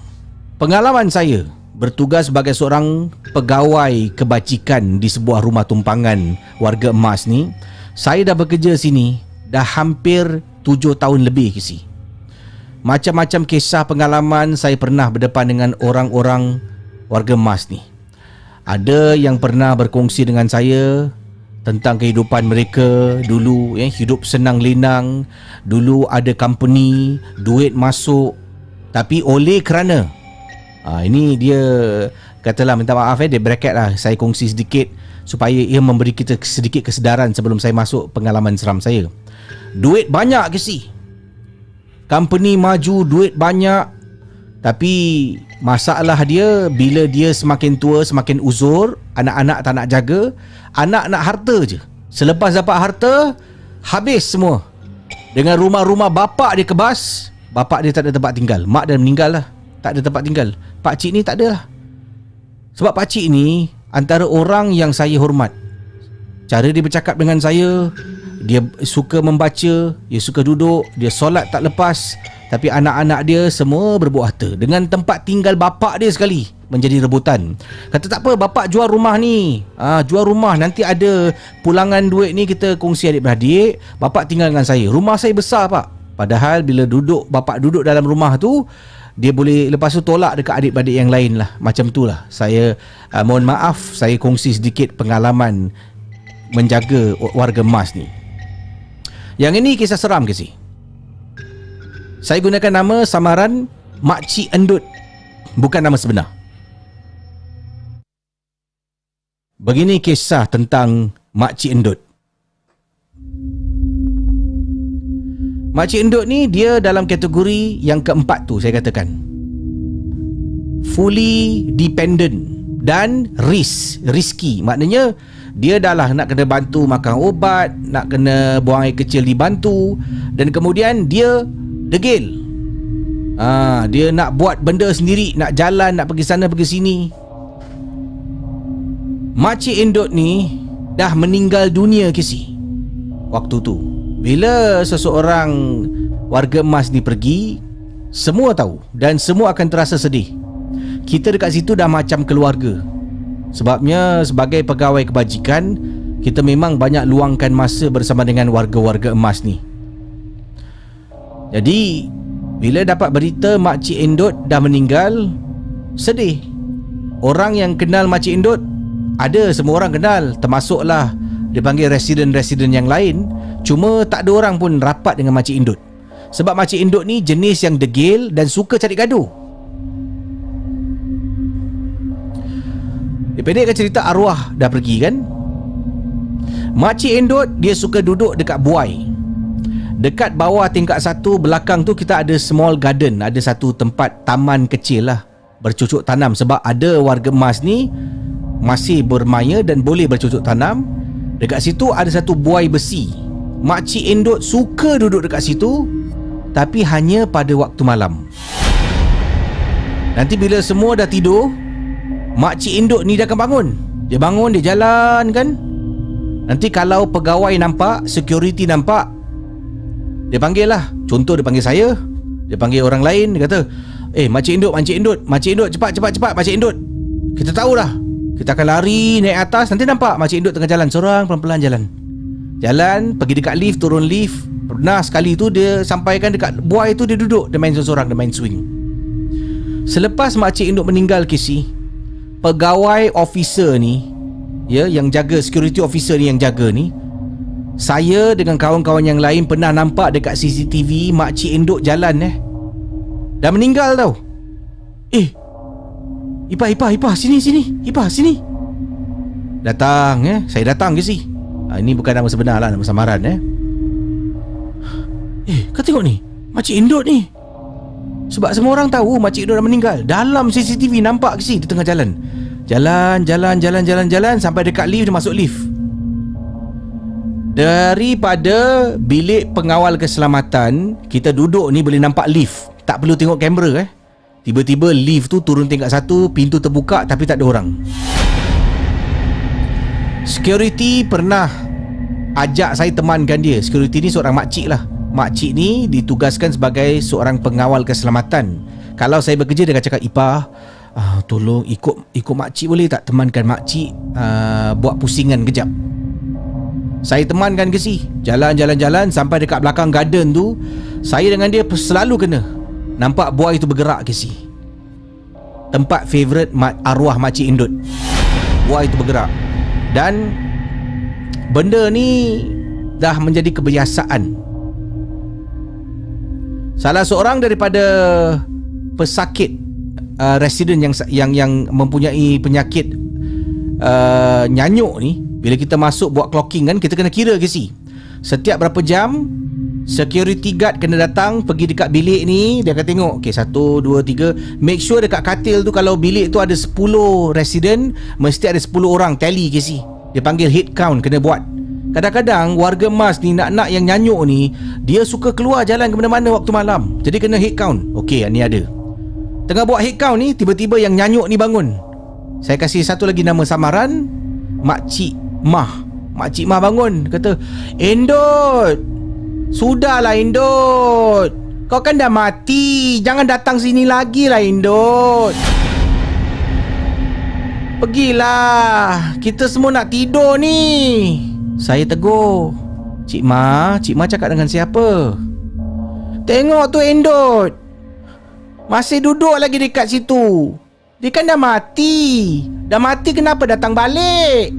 Speaker 2: pengalaman saya bertugas sebagai seorang pegawai kebajikan di sebuah rumah tumpangan warga emas ni, saya dah bekerja sini dah hampir 7 tahun lebih Casey. Macam-macam kisah pengalaman saya pernah berdepan dengan orang-orang warga emas ni. Ada yang pernah berkongsi dengan saya tentang kehidupan mereka dulu, hidup senang lenang, dulu ada company, duit masuk, tapi oleh kerana ini dia katalah, minta maaf dia bracket lah, saya kongsi sedikit supaya ia memberi kita sedikit kesedaran sebelum saya masuk pengalaman seram saya. Duit banyak ke si? Company maju, duit banyak, tapi masalah dia bila dia semakin tua, semakin uzur, anak-anak tak nak jaga, anak nak harta je. Selepas dapat harta, habis semua. Dengan rumah-rumah bapak dia kebas, bapak dia tak ada tempat tinggal, mak dah meninggal lah, tak ada tempat tinggal. Pakcik ni tak ada lah. Sebab pakcik ni antara orang yang saya hormat. Cara dia bercakap dengan saya, dia suka membaca, dia suka duduk, dia solat tak lepas. Tapi anak-anak dia semua berbuat harta. Dengan tempat tinggal bapak dia sekali menjadi rebutan. Kata tak apa, bapak jual rumah ni, jual rumah, nanti ada pulangan duit ni kita kongsi adik-beradik, bapak tinggal dengan saya. Rumah saya besar pak. Padahal bila bapak duduk dalam rumah tu, dia boleh lepas tu tolak dekat adik-beradik yang lain lah. Macam tu lah. Saya mohon maaf, saya kongsi sedikit pengalaman menjaga warga emas ni. Yang ini kisah seram ke si? Saya gunakan nama samaran Makcik Endut, bukan nama sebenar. Begini kisah tentang Makcik Endut. Makcik Endut ni dia dalam kategori yang keempat tu, saya katakan. Fully dependent dan risky. Maknanya dia dah lah nak kena bantu makan ubat, nak kena buang air kecil dibantu, dan kemudian dia degil. Dia nak buat benda sendiri, nak jalan, nak pergi sana pergi sini. Makcik Endut ni dah meninggal dunia kisi waktu tu. Bila seseorang warga emas ni pergi, semua tahu dan semua akan terasa sedih. Kita dekat situ dah macam keluarga. Sebabnya sebagai pegawai kebajikan, kita memang banyak luangkan masa bersama dengan warga-warga emas ni. Jadi bila dapat berita Makcik Endut dah meninggal, sedih. Orang yang kenal Makcik Endut ada, semua orang kenal, termasuklah dia panggil residen-residen yang lain. Cuma tak ada orang pun rapat dengan Makcik Endut. Sebab Makcik Endut ni jenis yang degil dan suka cari gaduh. Dipendekkan cerita, arwah dah pergi kan. Makcik Endut dia suka duduk dekat buai. Dekat bawah tingkat 1 belakang tu kita ada small garden, ada satu tempat taman kecil lah, bercucuk tanam. Sebab ada warga emas ni masih bermaya dan boleh bercucuk tanam. Dekat situ ada satu buai besi. Makcik Endut suka duduk dekat situ, tapi hanya pada waktu malam. Nanti bila semua dah tidur, Makcik Endut ni dia akan bangun. Dia bangun, dia jalan kan. Nanti kalau pegawai nampak, security nampak, dia panggil lah. Contoh dia panggil saya, dia panggil orang lain, dia kata, Makcik Endut, Makcik Endut, Makcik Endut, cepat Makcik Endut. Kita tahu dah. Kita akan lari naik atas. Nanti nampak Makcik Endut tengah jalan seorang, pelan-pelan jalan, pergi dekat lift, turun lift. Pernah sekali tu dia sampaikan dekat buai tu, dia duduk, dia main seorang, dia main swing. Selepas Makcik Endut meninggal kisi, pegawai officer ni, ya, yang jaga, security officer ni yang jaga ni, saya dengan kawan-kawan yang lain pernah nampak dekat CCTV Makcik Endut jalan dah meninggal tau. Ipah, sini. Ipah, sini. Datang, saya datang ke si. Ini bukan nama sebenar lah, nama samaran. Kau tengok ni, Makcik Endut ni. Sebab semua orang tahu Makcik Endut dah meninggal. Dalam CCTV nampak ke si, dia tengah jalan. Jalan, sampai dekat lift, dia masuk lift. Daripada bilik pengawal keselamatan, kita duduk ni boleh nampak lift. Tak perlu tengok kamera. Tiba-tiba lift tu turun tingkat 1, pintu terbuka tapi tak ada orang. Security pernah ajak saya temankan dia. Security ni seorang makcik lah. Makcik ni ditugaskan sebagai seorang pengawal keselamatan. Kalau saya bekerja, dia akan cakap, Ipah, tolong ikut makcik boleh tak? Temankan makcik buat pusingan kejap. Saya temankan ke si. Jalan sampai dekat belakang garden tu. Saya dengan dia selalu kena nampak buai tu bergerak ke si. Tempat favourite arwah Makcik Endut. Buai tu bergerak. Dan benda ni dah menjadi kebiasaan. Salah seorang daripada pesakit residen yang mempunyai penyakit nyanyuk ni, bila kita masuk buat clocking kan, kita kena kira ke si. Setiap berapa jam security guard kena datang, pergi dekat bilik ni, dia akan tengok, 1, 2, 3. Make sure dekat katil tu, kalau bilik tu ada 10 resident, mesti ada 10 orang tally ke si. Dia panggil head count, kena buat. Kadang-kadang warga emas ni, nak yang nyanyuk ni, dia suka keluar jalan ke mana-mana waktu malam. Jadi kena head count. Ni ada. Tengah buat head count ni, tiba-tiba yang nyanyuk ni bangun. Saya kasih satu lagi nama samaran, Makcik Mah. Makcik Mah bangun, kata, Endut, sudahlah Endut, kau kan dah mati, jangan datang sini lagi lah Endut. Pergilah, kita semua nak tidur ni. Saya tegur, Cik Ma cakap dengan siapa? Tengok tu Endut. Masih duduk lagi dekat situ. Dia kan dah mati. Dah mati kenapa datang balik?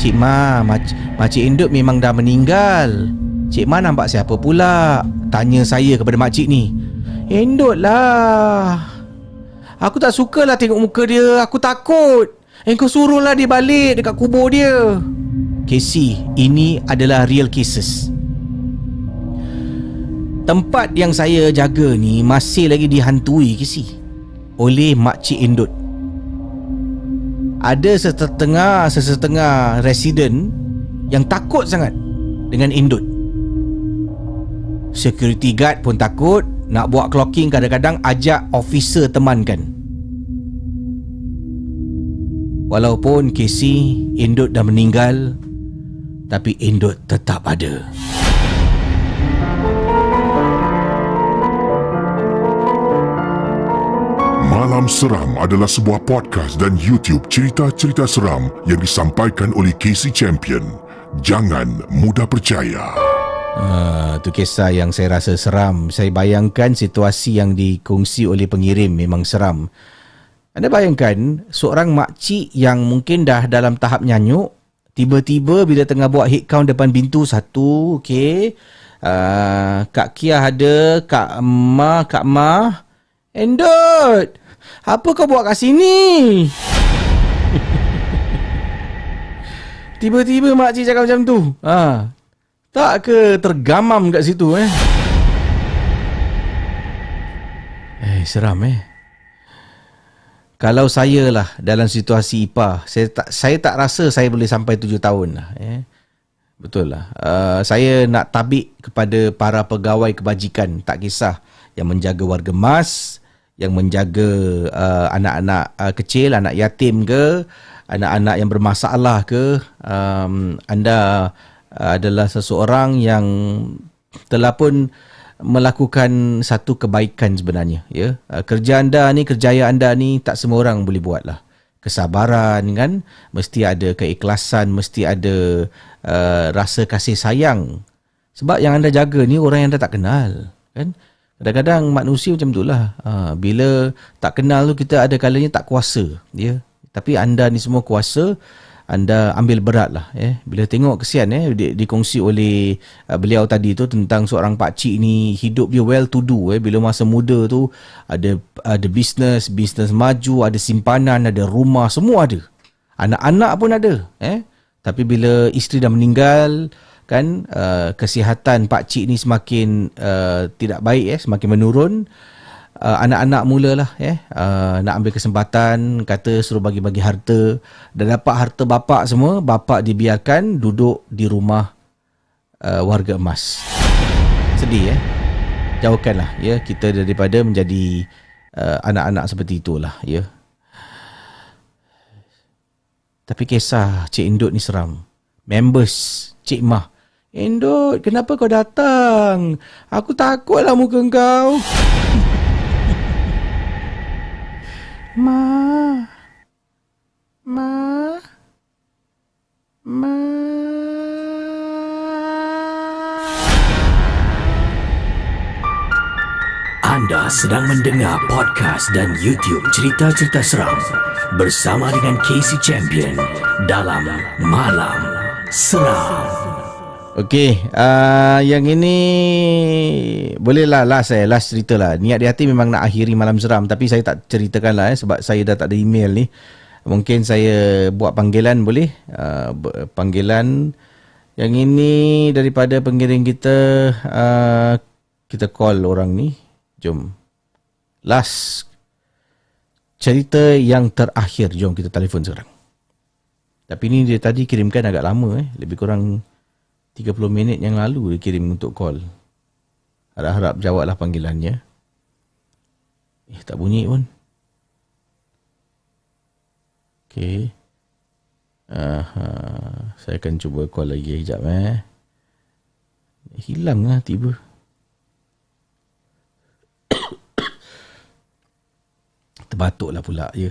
Speaker 2: Cik Ma, Makcik Indut memang dah meninggal. Cik Ma nampak siapa pula? Tanya saya kepada makcik ni. Indut lah. Aku tak sukalah tengok muka dia. Aku takut. Kau suruhlah dia balik dekat kubur dia. Casey, ini adalah real cases. Tempat yang saya jaga ni masih lagi dihantui, Casey, oleh Makcik Indut. Ada sesetengah resident yang takut sangat dengan Indut. Security guard pun takut. Nak buat clocking kadang-kadang ajak officer temankan. Walaupun Casey, Indut dah meninggal, tapi Indut tetap ada.
Speaker 1: Malam Seram adalah sebuah podcast dan YouTube cerita-cerita seram yang disampaikan oleh Casey Champion. Jangan mudah percaya.
Speaker 2: Tu kisah yang saya rasa seram. Saya bayangkan situasi yang dikongsi oleh pengirim memang seram. Anda bayangkan seorang makcik yang mungkin dah dalam tahap nyanyuk, tiba-tiba bila tengah buat head count depan pintu satu, okey, Kak Kia ada, Kak Ma, Endot, apa kau buat kat sini? Tiba-tiba makcik cakap macam tu. Tak ke tergamam kat situ seram Kalau saya lah dalam situasi IPA, saya tak rasa saya boleh sampai 7 tahun lah. Betul lah. Saya nak tabik kepada para pegawai kebajikan, tak kisah yang menjaga warga emas, yang menjaga anak-anak kecil, anak yatim ke, anak-anak yang bermasalah ke. Anda adalah seseorang yang telah pun melakukan satu kebaikan sebenarnya, ya. Kerja anda ni, kerjaya anda ni tak semua orang boleh buat lah. Kesabaran kan, mesti ada keikhlasan, mesti ada rasa kasih sayang. Sebab yang anda jaga ni orang yang anda tak kenal, kan. Kadang-kadang manusia macam itulah. Bila tak kenal tu kita ada kalanya tak kuasa, ya. Tapi anda ni semua kuasa. Anda ambil berat lah. Bila tengok kesian dikongsi oleh beliau tadi tu tentang seorang pakcik ni, hidup dia well to do. Bila masa muda tu ada bisnes maju, ada simpanan, ada rumah, semua ada. Anak-anak pun ada. Tapi bila isteri dah meninggal, kan, kesihatan pakcik ni semakin tidak baik, semakin menurun. Anak-anak mulalah nak ambil kesempatan, kata suruh bagi-bagi harta. Dah dapat harta bapak semua, bapak dibiarkan duduk di rumah warga emas. Sedih jauhkanlah kita daripada menjadi anak-anak seperti itulah, ya. Tapi kisah Cik Indut ni seram. Members Cik Mah, Indut, kenapa kau datang? Aku takutlah muka kau. Ma.
Speaker 4: Anda sedang mendengar podcast dan YouTube cerita-cerita seram bersama dengan Casey Champion dalam Malam Seram.
Speaker 2: Okey, yang ini bolehlah last cerita lah. Niat di hati memang nak akhiri Malam Seram, tapi saya tak ceritakan lah sebab saya dah tak ada email ni. Mungkin saya buat panggilan boleh. Panggilan yang ini daripada pengiring kita. Kita call orang ni. Jom. Last cerita yang terakhir. Jom kita telefon sekarang. Tapi ni dia tadi kirimkan agak lama lebih kurang 30 minit yang lalu dia kirim untuk call. Harap-harap jawablah panggilannya. Tak bunyi pun. Okey. Saya akan cuba call lagi sekejap Hilang lah tiba. Terbatuklah pula ya.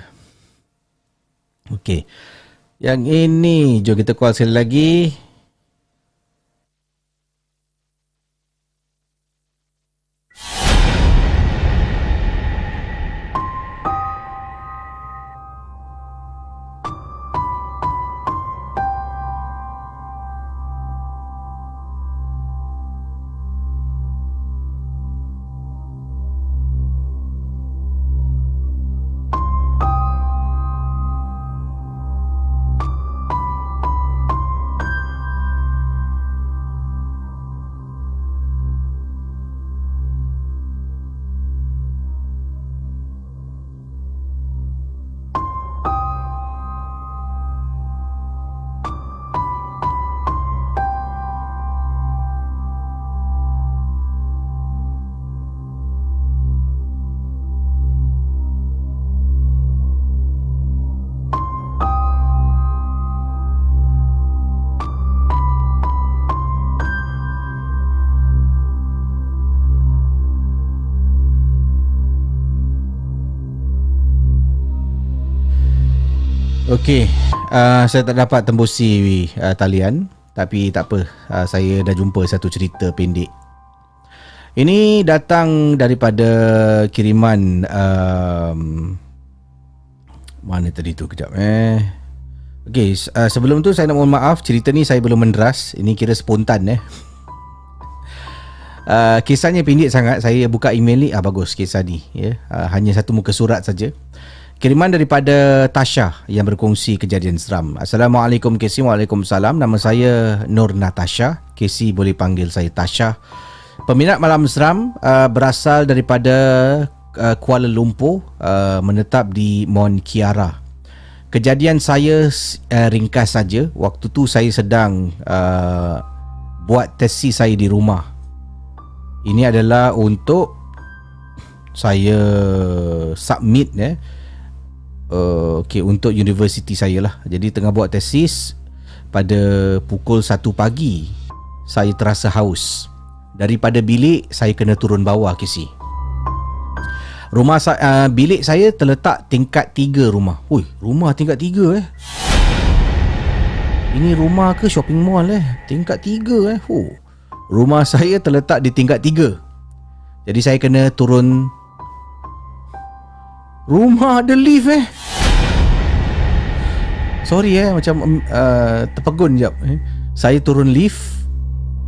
Speaker 2: Okey. Yang ini jom kita call sekali lagi. Okey, saya tak dapat tembusi talian, tapi tak apa, saya dah jumpa satu cerita pendek. Ini datang daripada kiriman mana tadi tu, kejap Okey, sebelum tu saya nak mohon maaf, cerita ni saya belum menderas, ini kira spontan kisahnya pendek sangat. Saya buka email ni, bagus kisah ni ya. Hanya satu muka surat saja. Kiriman daripada Tasha yang berkongsi kejadian seram. Assalamualaikum Casey. Waalaikumsalam. Nama saya Nur Natasha. Casey boleh panggil saya Tasha. Peminat malam seram, berasal daripada Kuala Lumpur, menetap di Mont Kiara. Kejadian saya ringkas saja. Waktu tu saya sedang buat tesis saya di rumah. Ini adalah untuk saya submit untuk universiti saya lah. Jadi tengah buat tesis, pada pukul 1 pagi saya terasa haus. Daripada bilik saya kena turun bawah Casey. Bilik saya terletak tingkat 3 rumah. Rumah tingkat 3 Ini rumah ke shopping mall tingkat 3 Rumah saya terletak di tingkat 3. Jadi saya kena turun. Rumah ada lift Sorry macam terpegun jap. Saya turun lift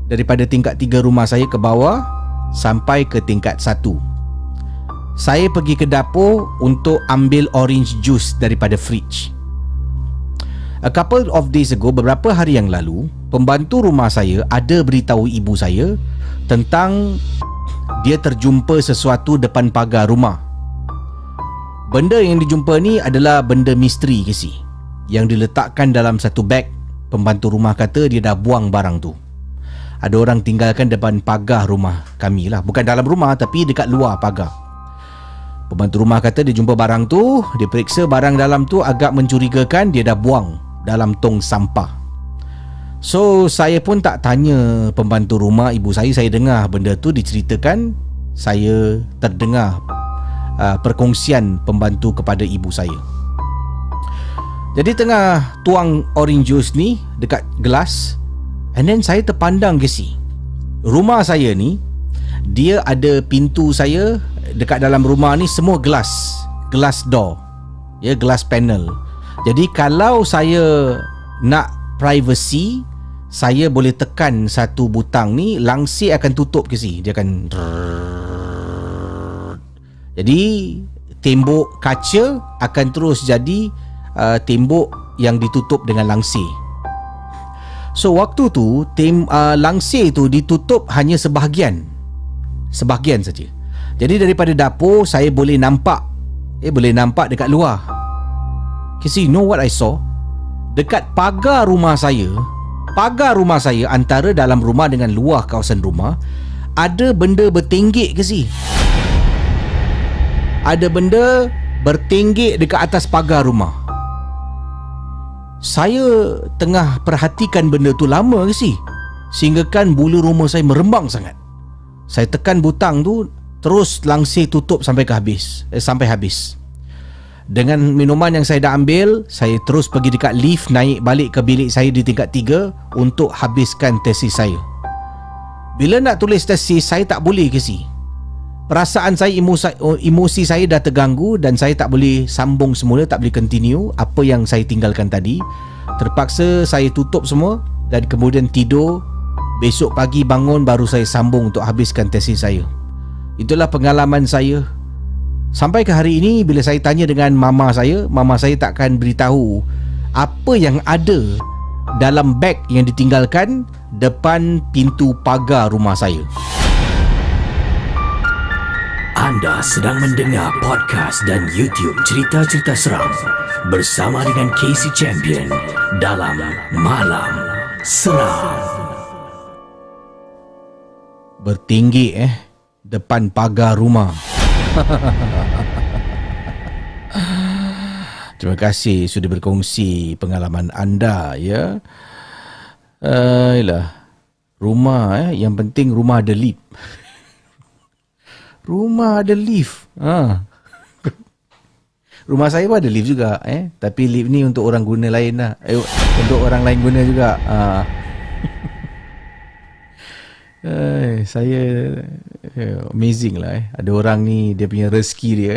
Speaker 2: daripada tingkat 3 rumah saya ke bawah sampai ke tingkat 1. Saya pergi ke dapur untuk ambil orange juice daripada fridge. A couple of days ago, beberapa hari yang lalu, pembantu rumah saya ada beritahu ibu saya tentang dia terjumpa sesuatu depan pagar rumah. Benda yang dijumpa ni adalah benda misteri Casey, yang diletakkan dalam satu beg. Pembantu rumah kata dia dah buang barang tu. Ada orang tinggalkan depan pagar rumah kami lah. Bukan dalam rumah tapi dekat luar pagar. Pembantu rumah kata dia jumpa barang tu. Dia periksa barang dalam tu agak mencurigakan, dia dah buang dalam tong sampah. So saya pun tak tanya pembantu rumah ibu saya dengar benda tu diceritakan. Saya terdengar perkongsian pembantu kepada ibu saya. Jadi tengah tuang orange juice ni dekat gelas, and then saya terpandang Casey, rumah saya ni dia ada pintu saya dekat dalam rumah ni semua glass door, glass panel. Jadi kalau saya nak privacy, saya boleh tekan satu butang ni, langsir akan tutup Casey. Dia akan jadi tembok kaca akan terus jadi tembok yang ditutup dengan langsir. So waktu tu langsir tu ditutup hanya sebahagian saja. Jadi daripada dapur saya boleh nampak dekat luar. Casey, you know what I saw? Dekat pagar rumah saya antara dalam rumah dengan luar kawasan rumah, ada benda bertenggek Casey. Ada benda bertenggek dekat atas pagar rumah. Saya tengah perhatikan benda tu lama Casey, sehinggakan bulu rumah saya merembang sangat. Saya tekan butang tu, terus langsir tutup sampai habis. Dengan minuman yang saya dah ambil, saya terus pergi dekat lift, naik balik ke bilik saya di tingkat 3 untuk habiskan tesis saya. Bila nak tulis tesis, saya tak boleh Casey. Perasaan saya, emosi saya dah terganggu dan saya tak boleh sambung semula, tak boleh continue apa yang saya tinggalkan tadi. Terpaksa saya tutup semua dan kemudian tidur. Besok pagi bangun baru saya sambung untuk habiskan tesis saya. Itulah pengalaman saya. Sampai ke hari ini bila saya tanya dengan mama saya takkan beritahu apa yang ada dalam beg yang ditinggalkan depan pintu pagar rumah saya.
Speaker 4: Anda sedang mendengar podcast dan YouTube cerita-cerita seram bersama dengan Casey Champion dalam Malam Seram.
Speaker 2: Bertinggi depan pagar rumah. Terima kasih sudah berkongsi pengalaman anda ya. Rumah yang penting rumah ada lift. Rumah ada lift. Rumah saya pun ada lift juga tapi lift ni untuk orang guna lain lah. Untuk orang lain guna juga. Saya amazing lah Ada orang ni dia punya rezeki dia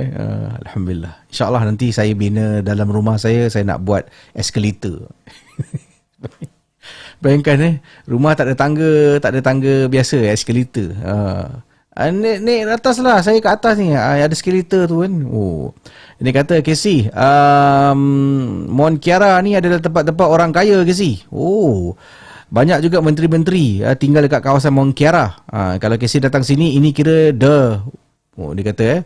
Speaker 2: Alhamdulillah. InsyaAllah nanti saya bina dalam rumah saya nak buat eskalator. Bayangkan rumah tak ada tangga biasa, eskalator. Naik atas lah, saya kat atas ni ada eskalator tu kan. Ini kata Casey, Mont Kiara ni adalah tempat-tempat orang kaya Casey. Banyak juga menteri-menteri tinggal dekat kawasan Mont Kiara. Kalau Casey datang sini, ini kira dia kata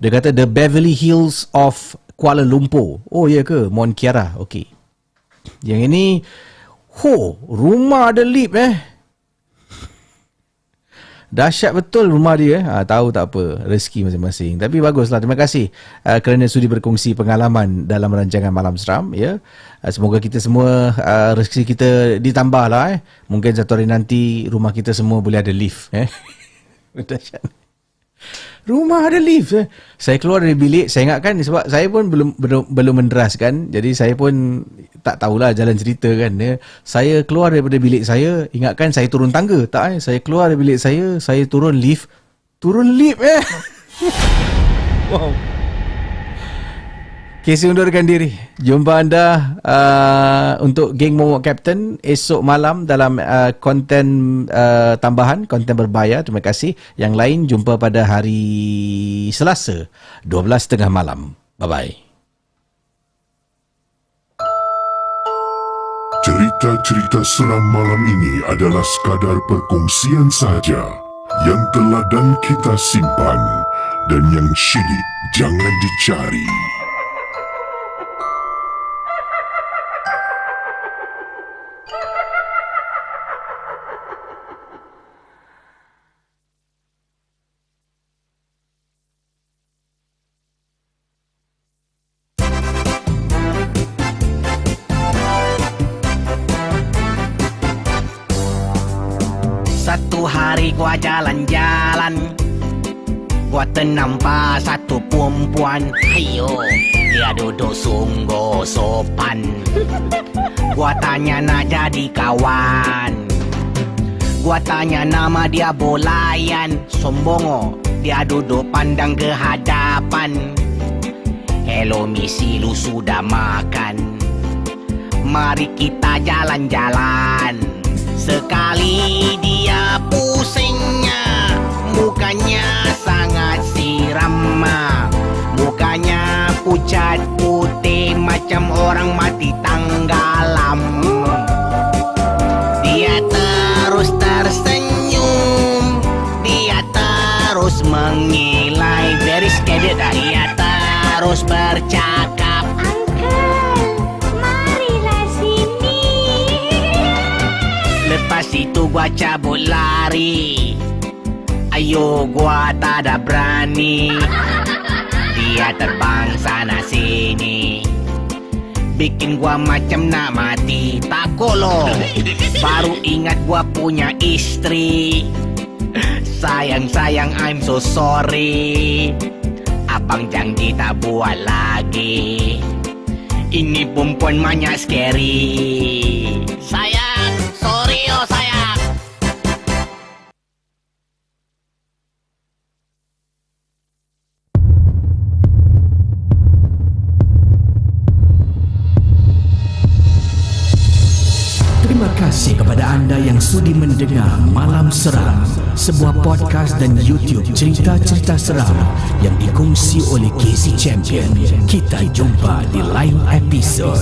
Speaker 2: dia kata the Beverly Hills of Kuala Lumpur. Ya ke? Mont Kiara. Okey. Yang ini rumah ada lift Dahsyat betul rumah dia. Tahu tak apa, rezeki masing-masing. Tapi baguslah, terima kasih kerana sudi berkongsi pengalaman dalam rancangan Malam Seram ya. Semoga kita semua rezeki kita ditambah lah Mungkin satu hari nanti rumah kita semua boleh ada lift Dahsyat. Rumah ada lift Saya keluar dari bilik, saya ingatkan sebab saya pun belum menderas kan. Jadi saya pun tak tahulah jalan cerita kan Saya keluar daripada bilik saya, ingatkan saya turun tangga. Tak saya keluar dari bilik saya turun lift. Wow. Casey undurkan diri. Jumpa anda untuk geng Momok Captain esok malam dalam konten tambahan, konten berbaya. Terima kasih. Yang lain jumpa pada hari Selasa 12.30 malam. Bye-bye.
Speaker 1: Cerita-cerita seram malam ini adalah sekadar perkongsian saja yang telah dan kita simpan, dan yang syilid jangan dicari.
Speaker 9: Satu hari gua jalan-jalan, gua ternampak satu perempuan. Ayo, dia duduk sungguh sopan. Gua tanya nak jadi kawan. Gua tanya nama dia Bolayan. Sombong dia duduk pandang ke hadapan. Hello misi, lu sudah makan? Mari kita jalan-jalan. Sekali dia pusingnya, mukanya sangat siram. Mukanya pucat putih macam orang mati tenggelam. Dia terus tersenyum, dia terus mengilai. Very scared, dia terus bercakap. Lepas itu gua cabut lari. Ayo gua tak ada berani. Dia terbang sana sini, bikin gua macam nak mati. Takut loh. Baru ingat gua punya istri. Sayang, I'm so sorry. Abang janji tak buat lagi. Ini perempuan banyak scary. Sayang, sorry sayang.
Speaker 4: Terima kasih kepada anda yang sudi mendengar Malam Seram, sebuah podcast dan YouTube cerita-cerita seram yang dikongsi oleh Casey Champion. Kita jumpa di lain episod.